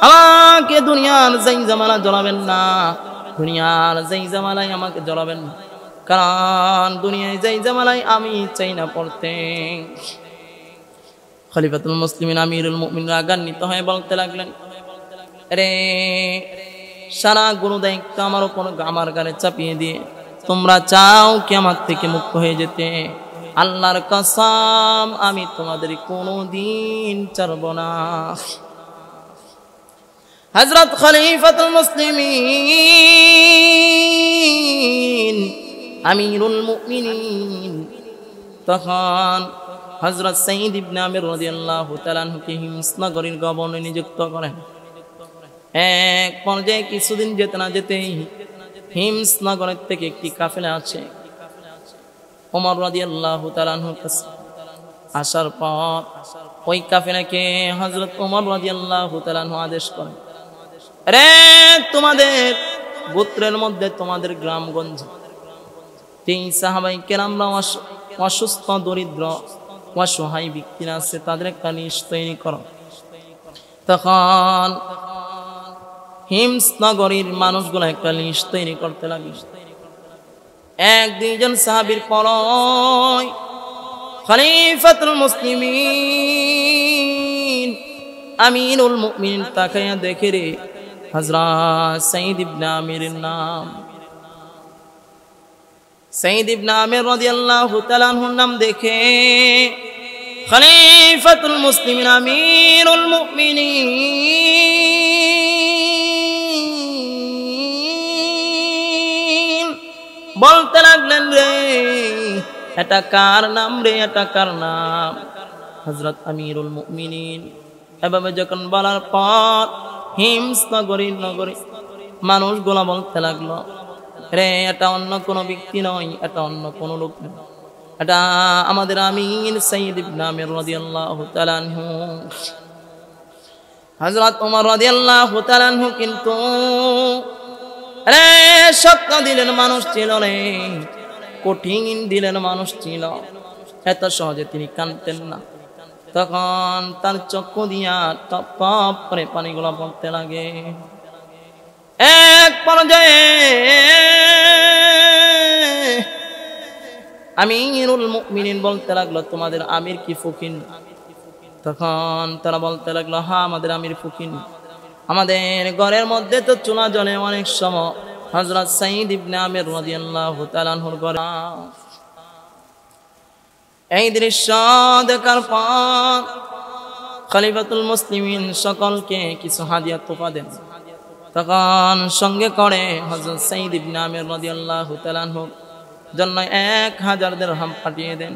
আমাকে দুনিয়ার যেই জামালা জ্বলাবেন না, দুনিয়ার যেই জামালায় আমাকে জ্বলাবেন না, কারণ দুনিয়ায় যেই জামালায় আমি চাই না পড়তে। খলিফাতুল মুসলিমিন আমিরুল মুমিনিন রাগান্বিত হয়ে বলতে লাগলেন, আরে সারা গুরু দায়িত্ব আমার উপর আমার গালে চাপিয়ে দিয়ে তোমরা চাও কি আমার থেকে মুক্ত হয়ে যেতে? আল্লাহর কসম, আমি তোমাদের কোনোদিন ছাড়ব না। হযরত খলিফাতুল মুসলিমিন আমিরুল মুমিনিন তখন হযরত সাইয়্যিদ ইবনে আমের রাদিয়াল্লাহু তাআলা আনহুকে হিমস নগরীর গভর্নর নিযুক্ত করেন। এক পর্যায়ে কিছুদিন যেতে না যেতেই হিমস নগরের থেকে একটি কাফেলা আছে ওমর রাদিয়াল্লাহু তাআলা আনহুর কাছে আসার পর ওই কাফেলাকে হযরত ওমর রাদিয়াল্লাহু তাআলা আনহু আদেশ করেন, রে তোমাদের গোত্রের মধ্যে, তোমাদের গ্রামগঞ্জ তিন সাহাবায়ে কেরামরা অসুস্থ, দরিদ্র, অসহায় ব্যক্তিরা আছে, তাদের একটা লিস্ট তৈরি করো। তখন হিমস নগরীর মানুষগুলো একটা লিস্ট তৈরি করতে লাগলো। এক দুইজন সাহাবীর পরই খলিফাতুল মুসলিমিন আমিরুল মুমিনিন তাকায়া দেখে রে হযরত সাইয়্যিদ ইবনে আমিরের নাম। সাইয়্যিদ ইবনে আমির রাদিয়াল্লাহু তাআলা আনহুর নাম দেখে খলিফাতুল মুসলিমিন আমিরুল মুমিনিন বলতে লাগলেন, রে এটা কার নাম রে, এটা কার নাম? হযরত আমিরুল মুমিনিন এভাবে যখন বলার পর হিমস নগরী মানুষগুলো বলতে লাগলো, রে এটা অন্য কোনো ব্যক্তি নয়, এটা অন্য কোনো লোক নয়, এটা আমাদের আমির সাইয়্যিদ ইবনে আমির রাদিয়াল্লাহু তাআলা আনহু। হযরত ওমর রাদিয়াল্লাহু তাআলা আনহু কিন্তু রে সত্য দিলেন মানুষ ছিল রে, কঠিন দিলেন মানুষ ছিল, এত সহজে তিনি কাঁদতেন না। তখন তার চক্ষু দিয়া টপ টপ করে পানিগুলো পড়তে লাগে। এক পর্যায়ে আমিরুল মুমিনিন বলতে লাগলো, তোমাদের আমির কি ফকির? তখন তারা বলতে লাগলো, হ্যাঁ আমাদের আমির ফকির, আমাদের ঘরের মধ্যে তো চুলা জ্বলে অনেক সময়। হযরত সাইয়্যিদ ইবনে আমির রাদিয়াল্লাহু তাআলা আনহুর ঘরে এই দৃশ্য দেখার পর খলিফাতুল মুসলিমিন সকলকে কিছু হাদিয়া তোফা দেন। তখন সঙ্গে করে হযরত সাইয়্যিদ ইবনে আমির রাদিয়াল্লাহু তাআলা আনহু জন্য 1000 দিরহাম পাঠিয়ে দেন।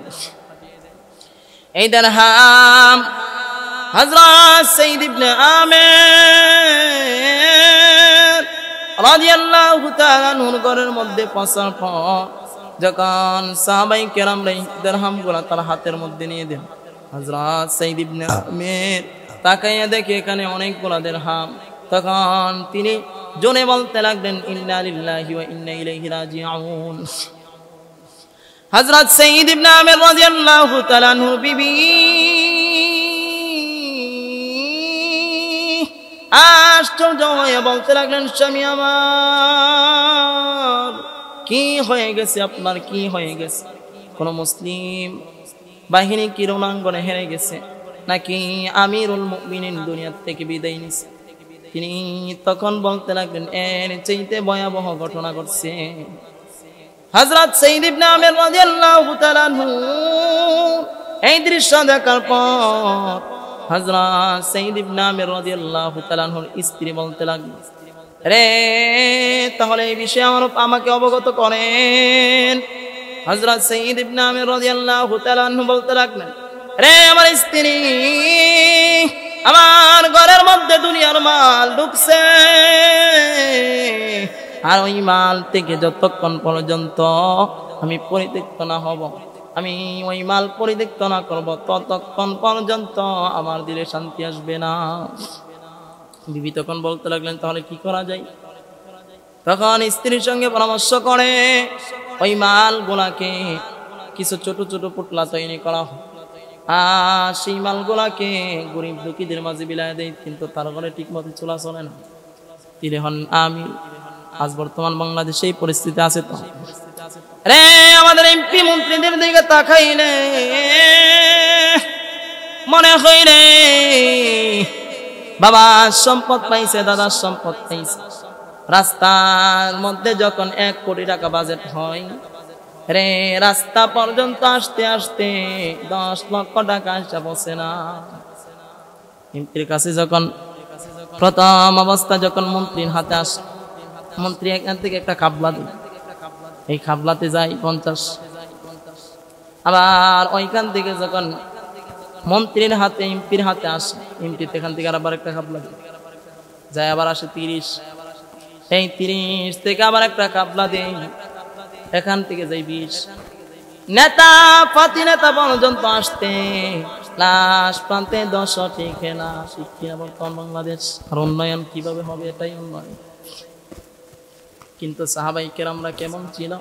এই দিরহাম হযরত সাইদ ইবনে আমির রাদিয়াল্লাহু তাআলা আনহুর ঘরের মধ্যে পৌঁছার পর যখন সাহাবায়ে কেরামরা দিরহামগুলো তার হাতের মধ্যে নিয়ে দেন, হযরত সাইদ ইবনে আমির তাকাইয়া দেখে এখানে অনেকগুলো দিরহাম। তখন তিনি জোরে বলতে লাগলেন, ইন্না লিল্লাহি ওয়া ইন্না ইলাইহি রাজিউন। হযরত সাইদ ইবনে আমির রাদিয়াল্লাহু তাআলা আনহুর বিবি আশ্চর্য হয়ে বলতে লাগলেন, স্বামী আমার, কি হয়ে গেছে আপনার, কি হয়ে গেছে? কোন মুসলিম বাহিনী কি রণাঙ্গনে হেরে গেছে, নাকি আমিরুল মুমিনিন দুনিয়া থেকে বিদায় নিছে? তিনি তখন বলতে লাগলেন, এর চাইতে ভয়াবহ ঘটনা ঘটছে। হযরত সাইদ ইবনে আমির রাদিয়াল্লাহু তাআলা আনহু এই দৃশ্য দেখার পর হযরত সাইদ ইবনে আমির রাদিয়াল্লাহু তাআলা আনহুর স্ত্রী বলতে লাগলেন, রে তাহলে এই বিষয়ে আমাকে অবগত করেন। হযরত সাইদ ইবনে আমির রাদিয়াল্লাহু তাআলা আনহু বলতে লাগলেন, রে আমার স্ত্রী, আমার ঘরের মধ্যে দুনিয়ার মাল ঢুকছে, আর ওই মাল থেকে যতক্ষণ পর্যন্ত আমি পরিত্যক্ত না হব, আমি ওই মাল পরিত্যক্ত না করব, ততক্ষণ পর্যন্ত আমার দিলে শান্তি আসবে না। বিবি তখন বলতে লাগলেন, তাহলে কি করা যায়? তখন স্ত্রীর সঙ্গে পরামর্শ করে ওই মালগুলাকে কিছু ছোট ছোট পুটলা তৈরি করা হয়, আর সেই মালগুলাকে গরিব দুঃখীদের মাঝে বিলায় দেয়, কিন্তু তার ঘরে ঠিক মতো চলা চলে না। তিনি হন আমির। আজ বর্তমান বাংলাদেশে এই পরিস্থিতি আছে। তো রে আমাদের এমপি মন্ত্রীদের দিকে তাকাইলে মনে হয় রে বাবা সম্পদ পাইছে, দাদার সম্পদ পাইছে। রাস্তার মধ্যে যখন 1 কোটি টাকা বাজেট হয় রে, রাস্তা পর্যন্ত আসতে আসতে 10 লক্ষ টাকা আসা বসে না। মন্ত্রীর কাছে যখন প্রথম অবস্থা যখন মন্ত্রীর হাতে আসে, মন্ত্রী এখান থেকে একটা খাবলা দেয়, এই খাবলাতে যায় 50। আবার ওইখান থেকে যখন মন্ত্রীর হাতে এমপির হাতে আসে, এমপি এখান থেকে আবার একটা খাবলা দেয়, যায় আবার আসে 30। এই 30 থেকে আবার একটা খাবলা দেয়, এখান থেকে যাই 20। নেতা পাতি নেতা পর্যন্ত আসতে লাশ প্রান্তে 10 টিকে না। শিক্ষা বর্তমান বাংলাদেশ আর উন্নয়ন কিভাবে হবে, এটাই উন্নয়ন। কিন্তু সাহাবায়ে কেরামরা কেমন ছিল,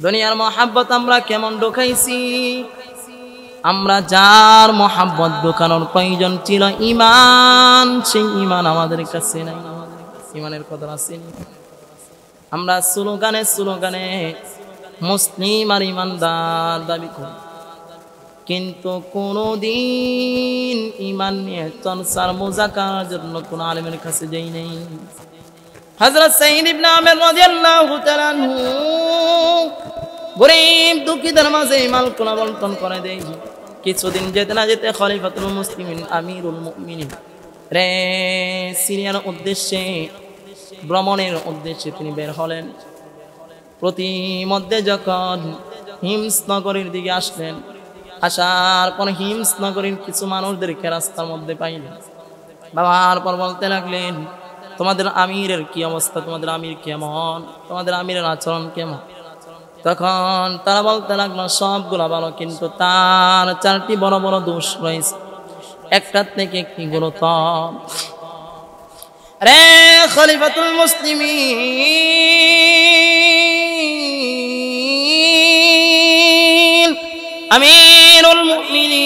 দুনিয়ার মহাব্বত আমরা কেমন ঢোকাইছি। আমরা যার মহাব্বত ঢোকানোর প্রয়োজন ছিল ঈমান, সেই ঈমান আমাদের কাছে নাই। ঈমানের কদর আছে। আমরা স্লোগানে স্লোগানে মুসলিম আর ঈমানদার দাবি করি, কিন্তু কোনদিন ঈমান নিয়ে চর্চার মুযাকারার জন্য কোন আলেমের কাছে যাই নাই। হযরত সাইদ ইবনে আমির রাদিয়াল্লাহু তাআলা আনহু গরীব দুঃখীদের মাঝে মালগুলো বন্টন করে দেয়। কিছুদিন যেতে না যেতে খলিফাতুল মুসলিমিন আমিরুল মুমিনিন রে সিরিয়ার উদ্দেশ্যে ভ্রমণের উদ্দেশ্যে তিনি বের হলেন। প্রতি মধ্যে যখন হিমস নগরীর দিকে আসলেন, আসার পর হিমস নগরীর কিছু মানুষদেরকে রাস্তার মধ্যে পাইলেন। বাবার পর বলতে লাগলেন, তোমাদের আমিরের কি অবস্থা, তোমাদের আমির কেমন, তোমাদের আমিরের আচরণ কেমন? তখন তারা বলতে লাগলো, সবগুলা ভালো, কিন্তু তার 4টি বড় বড় দোষ রয়েছে, একটার থেকে একটি গুরুতর। রে খলিফাতুল মুসলিমিন আমিরুল মুমিনিন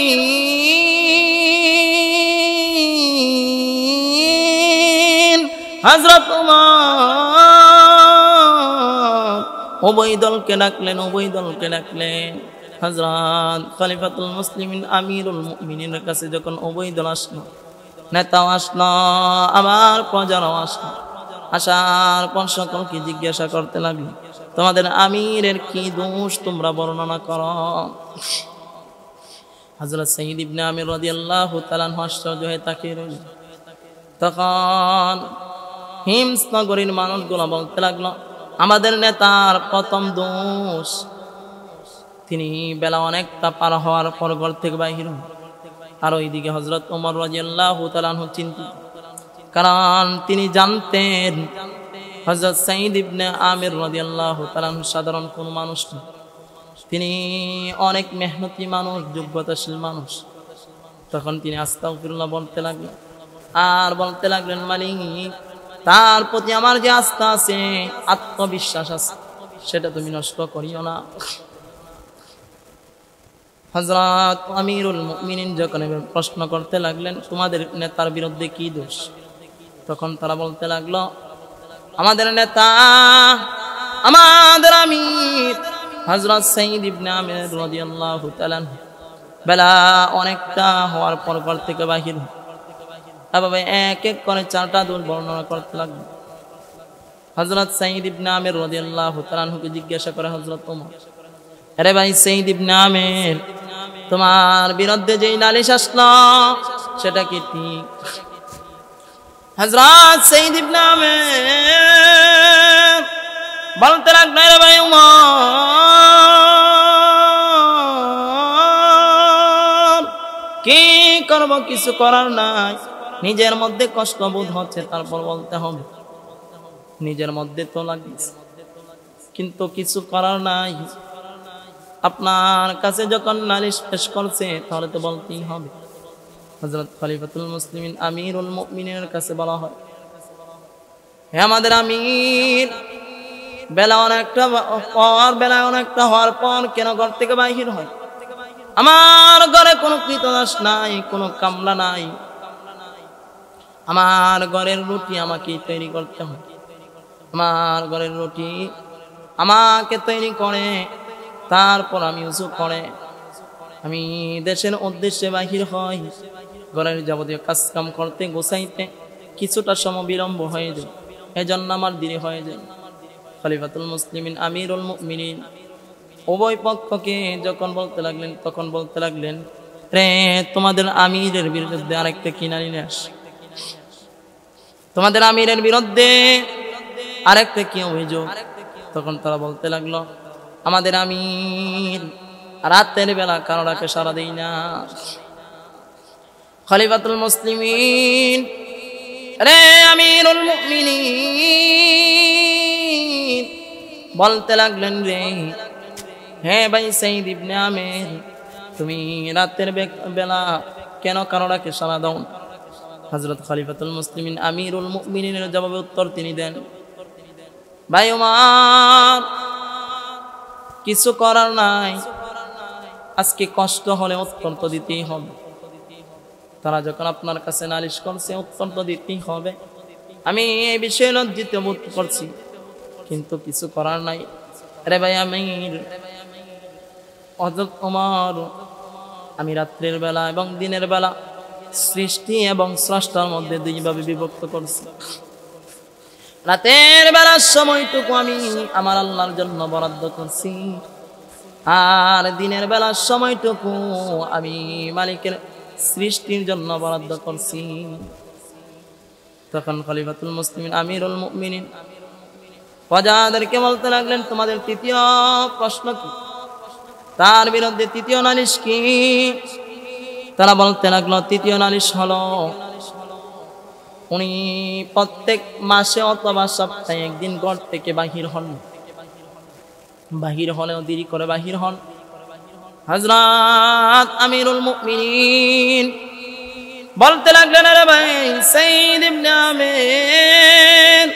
হযরত উবাইদুলকে ডাকলেন, উবাইদুলকে ডাকলেন। হযরত খলিফাতুল মুসলিমিন আমিরুল মুমিনিনের কাছে যখন উবাইদুল আসলো, নেতাও আসলো, আবার প্রজারাও আসলো। আসার পর সকলকে জিজ্ঞাসা করতে লাগলো, তোমাদের আমিরের কি দোষ তোমরা বর্ণনা করো। হযরত সাইদ ইবনে আমির রাদিয়াল্লাহু তাআলা আশ্চর্য হয়ে তাকিয়ে রইলেন। তখন হিমস নগরীর মানুষগুলো বলতে লাগলো, আমাদের নেতার প্রথম দোষ, তিনি বেলা অনেকটা পার হওয়ার পর ঘর থেকে বাহির হন। আর ওইদিকে হযরত ওমর রাদিয়াল্লাহু তাআলা আনহু চিন্তিত, কারণ তিনি জানতেন হযরত সাঈদ ইবনে আমির রাদিয়াল্লাহু তাআলা আনহু সাধারণ কোন মানুষ না, তিনি অনেক মেহনতি মানুষ, যোগ্যতাশীল মানুষ। তখন তিনি আস্তাগফিরুল্লাহ বলতে লাগলেন, আর বলতে লাগলেন, মালিক, তার প্রতি আমার যে আস্থা আছে, আত্মবিশ্বাস আছে, সেটা তুমি নষ্ট করিও না। হযরত আমিরুল মুমিনিন যখন প্রশ্ন করতে লাগলেন, তোমাদের নেতার বিরুদ্ধে কি দোষ? তখন তারা বলতে লাগলো, আমাদের নেতা, আমাদের আমির হযরত সাঈদ ইবনে আমির রাদিয়াল্লাহু তাআলা বেলা অনেকটা হওয়ার পর ঘর থেকে বাহির। এভাবে এক এক করে 4টা দোষ বর্ণনা করতে লাগলো। হযরত সাঈদ ইবনে আমির রাদিয়াল্লাহু তাআলা কে জিজ্ঞাসা করে হযরত ওমর, আরে ভাই সাঈদ ইবনে আমির, তোমার বিরুদ্ধে যেই নালিশ আসলো সেটা কি ঠিক? হযরত সাঈদ ইবনে আমির বলতে লাগলেন, আরে ভাই ওমর, কি করব, কিছু করার নাই। নিজের মধ্যে কষ্ট বোধ হচ্ছে, তারপর বলতে হবে, নিজের মধ্যে তো লাগছে, কিন্তু কিছু করার নাই। আপনার কাছে যখন নালিশ পেশ করছে, তাহলে তো বলতেই হবে। হযরত খলিফাতুল মুসলিমিন আমিরুল মুমিনিনের কাছে বলা হয়, হে আমাদের আমির, বেলা অনেকটা হওয়ার পর কেন ঘর থেকে বাহির হয়? আমার ঘরে কোনো কৃতদাস নাই, কোনো কামলা নাই, আমার ঘরের রুটি আমাকে তৈরি করতে হয়। আমার ঘরের রুটি আমাকে তৈরি করে, তারপর আমি উযু করে আমি দেশের উদ্দেশ্যে বাহির হই। ঘরের যাবতীয় কাজ কাম করতে, গোছাইতে কিছুটা সময় বিলম্ব হয়ে যায়, এজন্য আমার দেরি হয়ে যায়। খলিফাতুল মুসলিমিন আমিরুল মুমিনিন উভয় পক্ষকে যখন বলতে লাগলেন, তখন বলতে লাগলেন, রে, তোমাদের আমিরের বিরুদ্ধে আরেকটা কি নালিশ? তোমাদের আমিরের বিরুদ্ধে আরেকটা কি অভিযোগ? তখন তারা বলতে লাগলো, আমাদের আমির রাতের বেলা কারো ডাকে সাড়া দেই না। খলিফাতুল মুসলিমিন, রে আমিরুল মুমিনিন বলতে লাগলেন, রে, হ্যাঁ ভাই সাঈদ ইবনে আমির, তুমি রাতের বেলা কেন কারো ডাকে সাড়া দাও? হযরত খলিফাতুল মুসলিমিন আমিরুল মুমিনিনের জবাবে উত্তর তিনি দেন, ভাই ওমর, কিছু করার নাই, আজকে কষ্ট হলে উত্তর তো দিতেই হবে। তারা যখন আপনার কাছে নালিশ করছে, উত্তর তো দিতেই হবে। আমি এই বিষয়ে লজ্জিত বোধ করছি, কিন্তু কিছু করার নাই। আরে ভাই আমির, হযরত ওমর, আমি রাত্রের বেলা এবং দিনের বেলা সৃষ্টি এবং স্রষ্টার মধ্যে দুইভাবে বিভক্ত করছি। রাতের বেলার সময়টুকু আমি আমার আল্লাহর জন্য বরাদ্দ করছি, আর দিনের বেলার সময়টুকু আমি মালিকের সৃষ্টির জন্য বরাদ্দ করছি। তখন খলিফাতুল মুসলিমিন আমিরুল মুমিনিন প্রজাদেরকে বলতে লাগলেন, তোমাদের তৃতীয় প্রশ্ন কি? তার বিরুদ্ধে তৃতীয় নালিশ কি? তারা বলতে লাগলো, তৃতীয় নালিশ হলো, উনি প্রত্যেক মাসে অথবা সপ্তাহে একদিন ঘর থেকে বাহির হন, বাহির হলেও দেরি করে বাহির হন। হযরত আমিরুল মুমিনিন বলতে লাগলেন, আরে ভাই সাঈদ ইবনে আমির,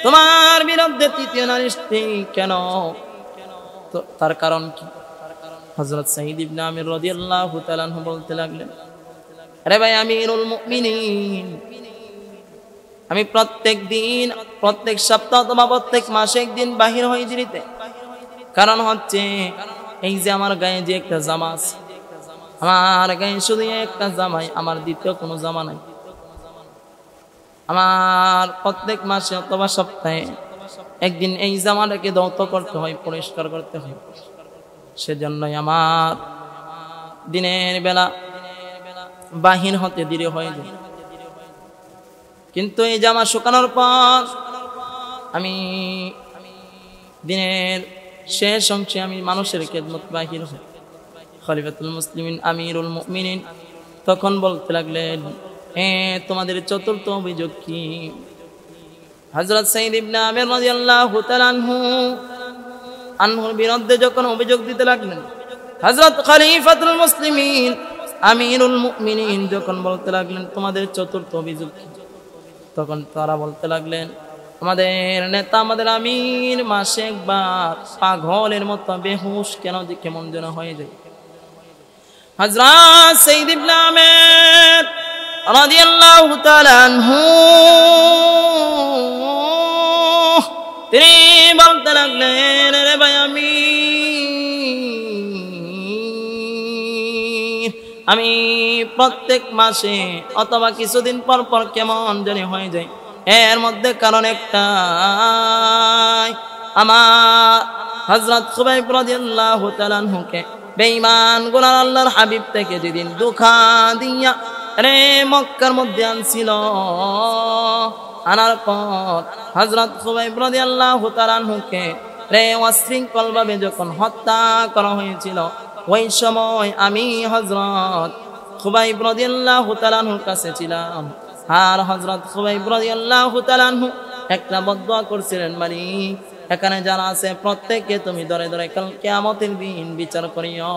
তোমার বিরুদ্ধে তৃতীয় নালিশটি কেন? তো তার কারণ কি? হযরত সাঈদ ইবনে আমির রাদিয়াল্লাহু তাআলা আনহু বলতে লাগলেন, আরে ভাই আমিরুল মুমিনিন, আমি প্রত্যেক দিন, প্রত্যেক সপ্তাহ অথবা প্রত্যেক মাসে একদিন বাহির হই দেরিতে। কারণ হচ্ছে, এই যে আমার গায়ে যে একটা জামা আছে, আমার গায়ে শুধু একটা জামাই, আমার দ্বিতীয় কোনো জামা নাই। আমার প্রত্যেক মাসে অথবা সপ্তাহে একদিন এই জামাটাকে ধৌত করতে হয়, পরিষ্কার করতে হয়। সেজন্যই আমার দিনের বেলা বাহির হতে দেরি হয়ে যায়। কিন্তু এই জামা শুকানোর পর আমি দিনের শেষ অংশে আমি মানুষের খেদমত বাহির হই। খলিফাতুল মুসলিমিন আমিরুল মুমিনিন তখন বলতে লাগলেন, তোমাদের চতুর্থ অভিযোগ কি? হযরত সাঈদ ইবনে আমির রাদিয়াল্লাহু তাআলা আনহুর বিরুদ্ধে যখন অভিযোগ দিতে লাগলেন, হযরত খলিফাতুল মুসলিমিন আমিরুল মুমিনিন যখন বলতে লাগলেন তোমাদের চতুর্থ অভিযোগ কি, তখন তারা বলতে লাগলেন, আমাদের নেতা, আমাদের আমির মাসে একবার পাগলের মতো বেহুশ কেমন যেন হয়ে যায়। হযরত সাঈদ ইবনে আমির রাদিয়াল্লাহু তাআলা আনহু তিনি বলতে লাগলেন, রে ভাই আমি প্রত্যেক মাসে অথবা কিছুদিন পর পর কেমন জানি হয়ে যায়, এর মধ্যে কারণ একটা, আমার হযরত খুবাইব রাদিয়াল্লাহু তাআলা আনহুকে বেঈমান গুনার আল্লাহর হাবিব থেকে যেদিন ধোঁকা দিয়া মক্কার মধ্যে আনছিল, আনার পর হযরত খুবাইব রাদিয়াল্লাহু তাআলা আনহুকে অশৃঙ্খল ভাবে যখন হত্যা করা হয়েছিল, ওই সময় আমি হযরত খুবাইব রাদিয়াল্লাহু তাআলা আনহুর কাছে ছিলাম। আর হযরত খুবাইব রাদিয়াল্লাহু তাআলা আনহু একটা বদদুয়া করছিলেন, মালিক এখানে যারা আছে প্রত্যেককে তুমি ধরে ধরে কাল কিয়ামতের দিন বিচার করিও।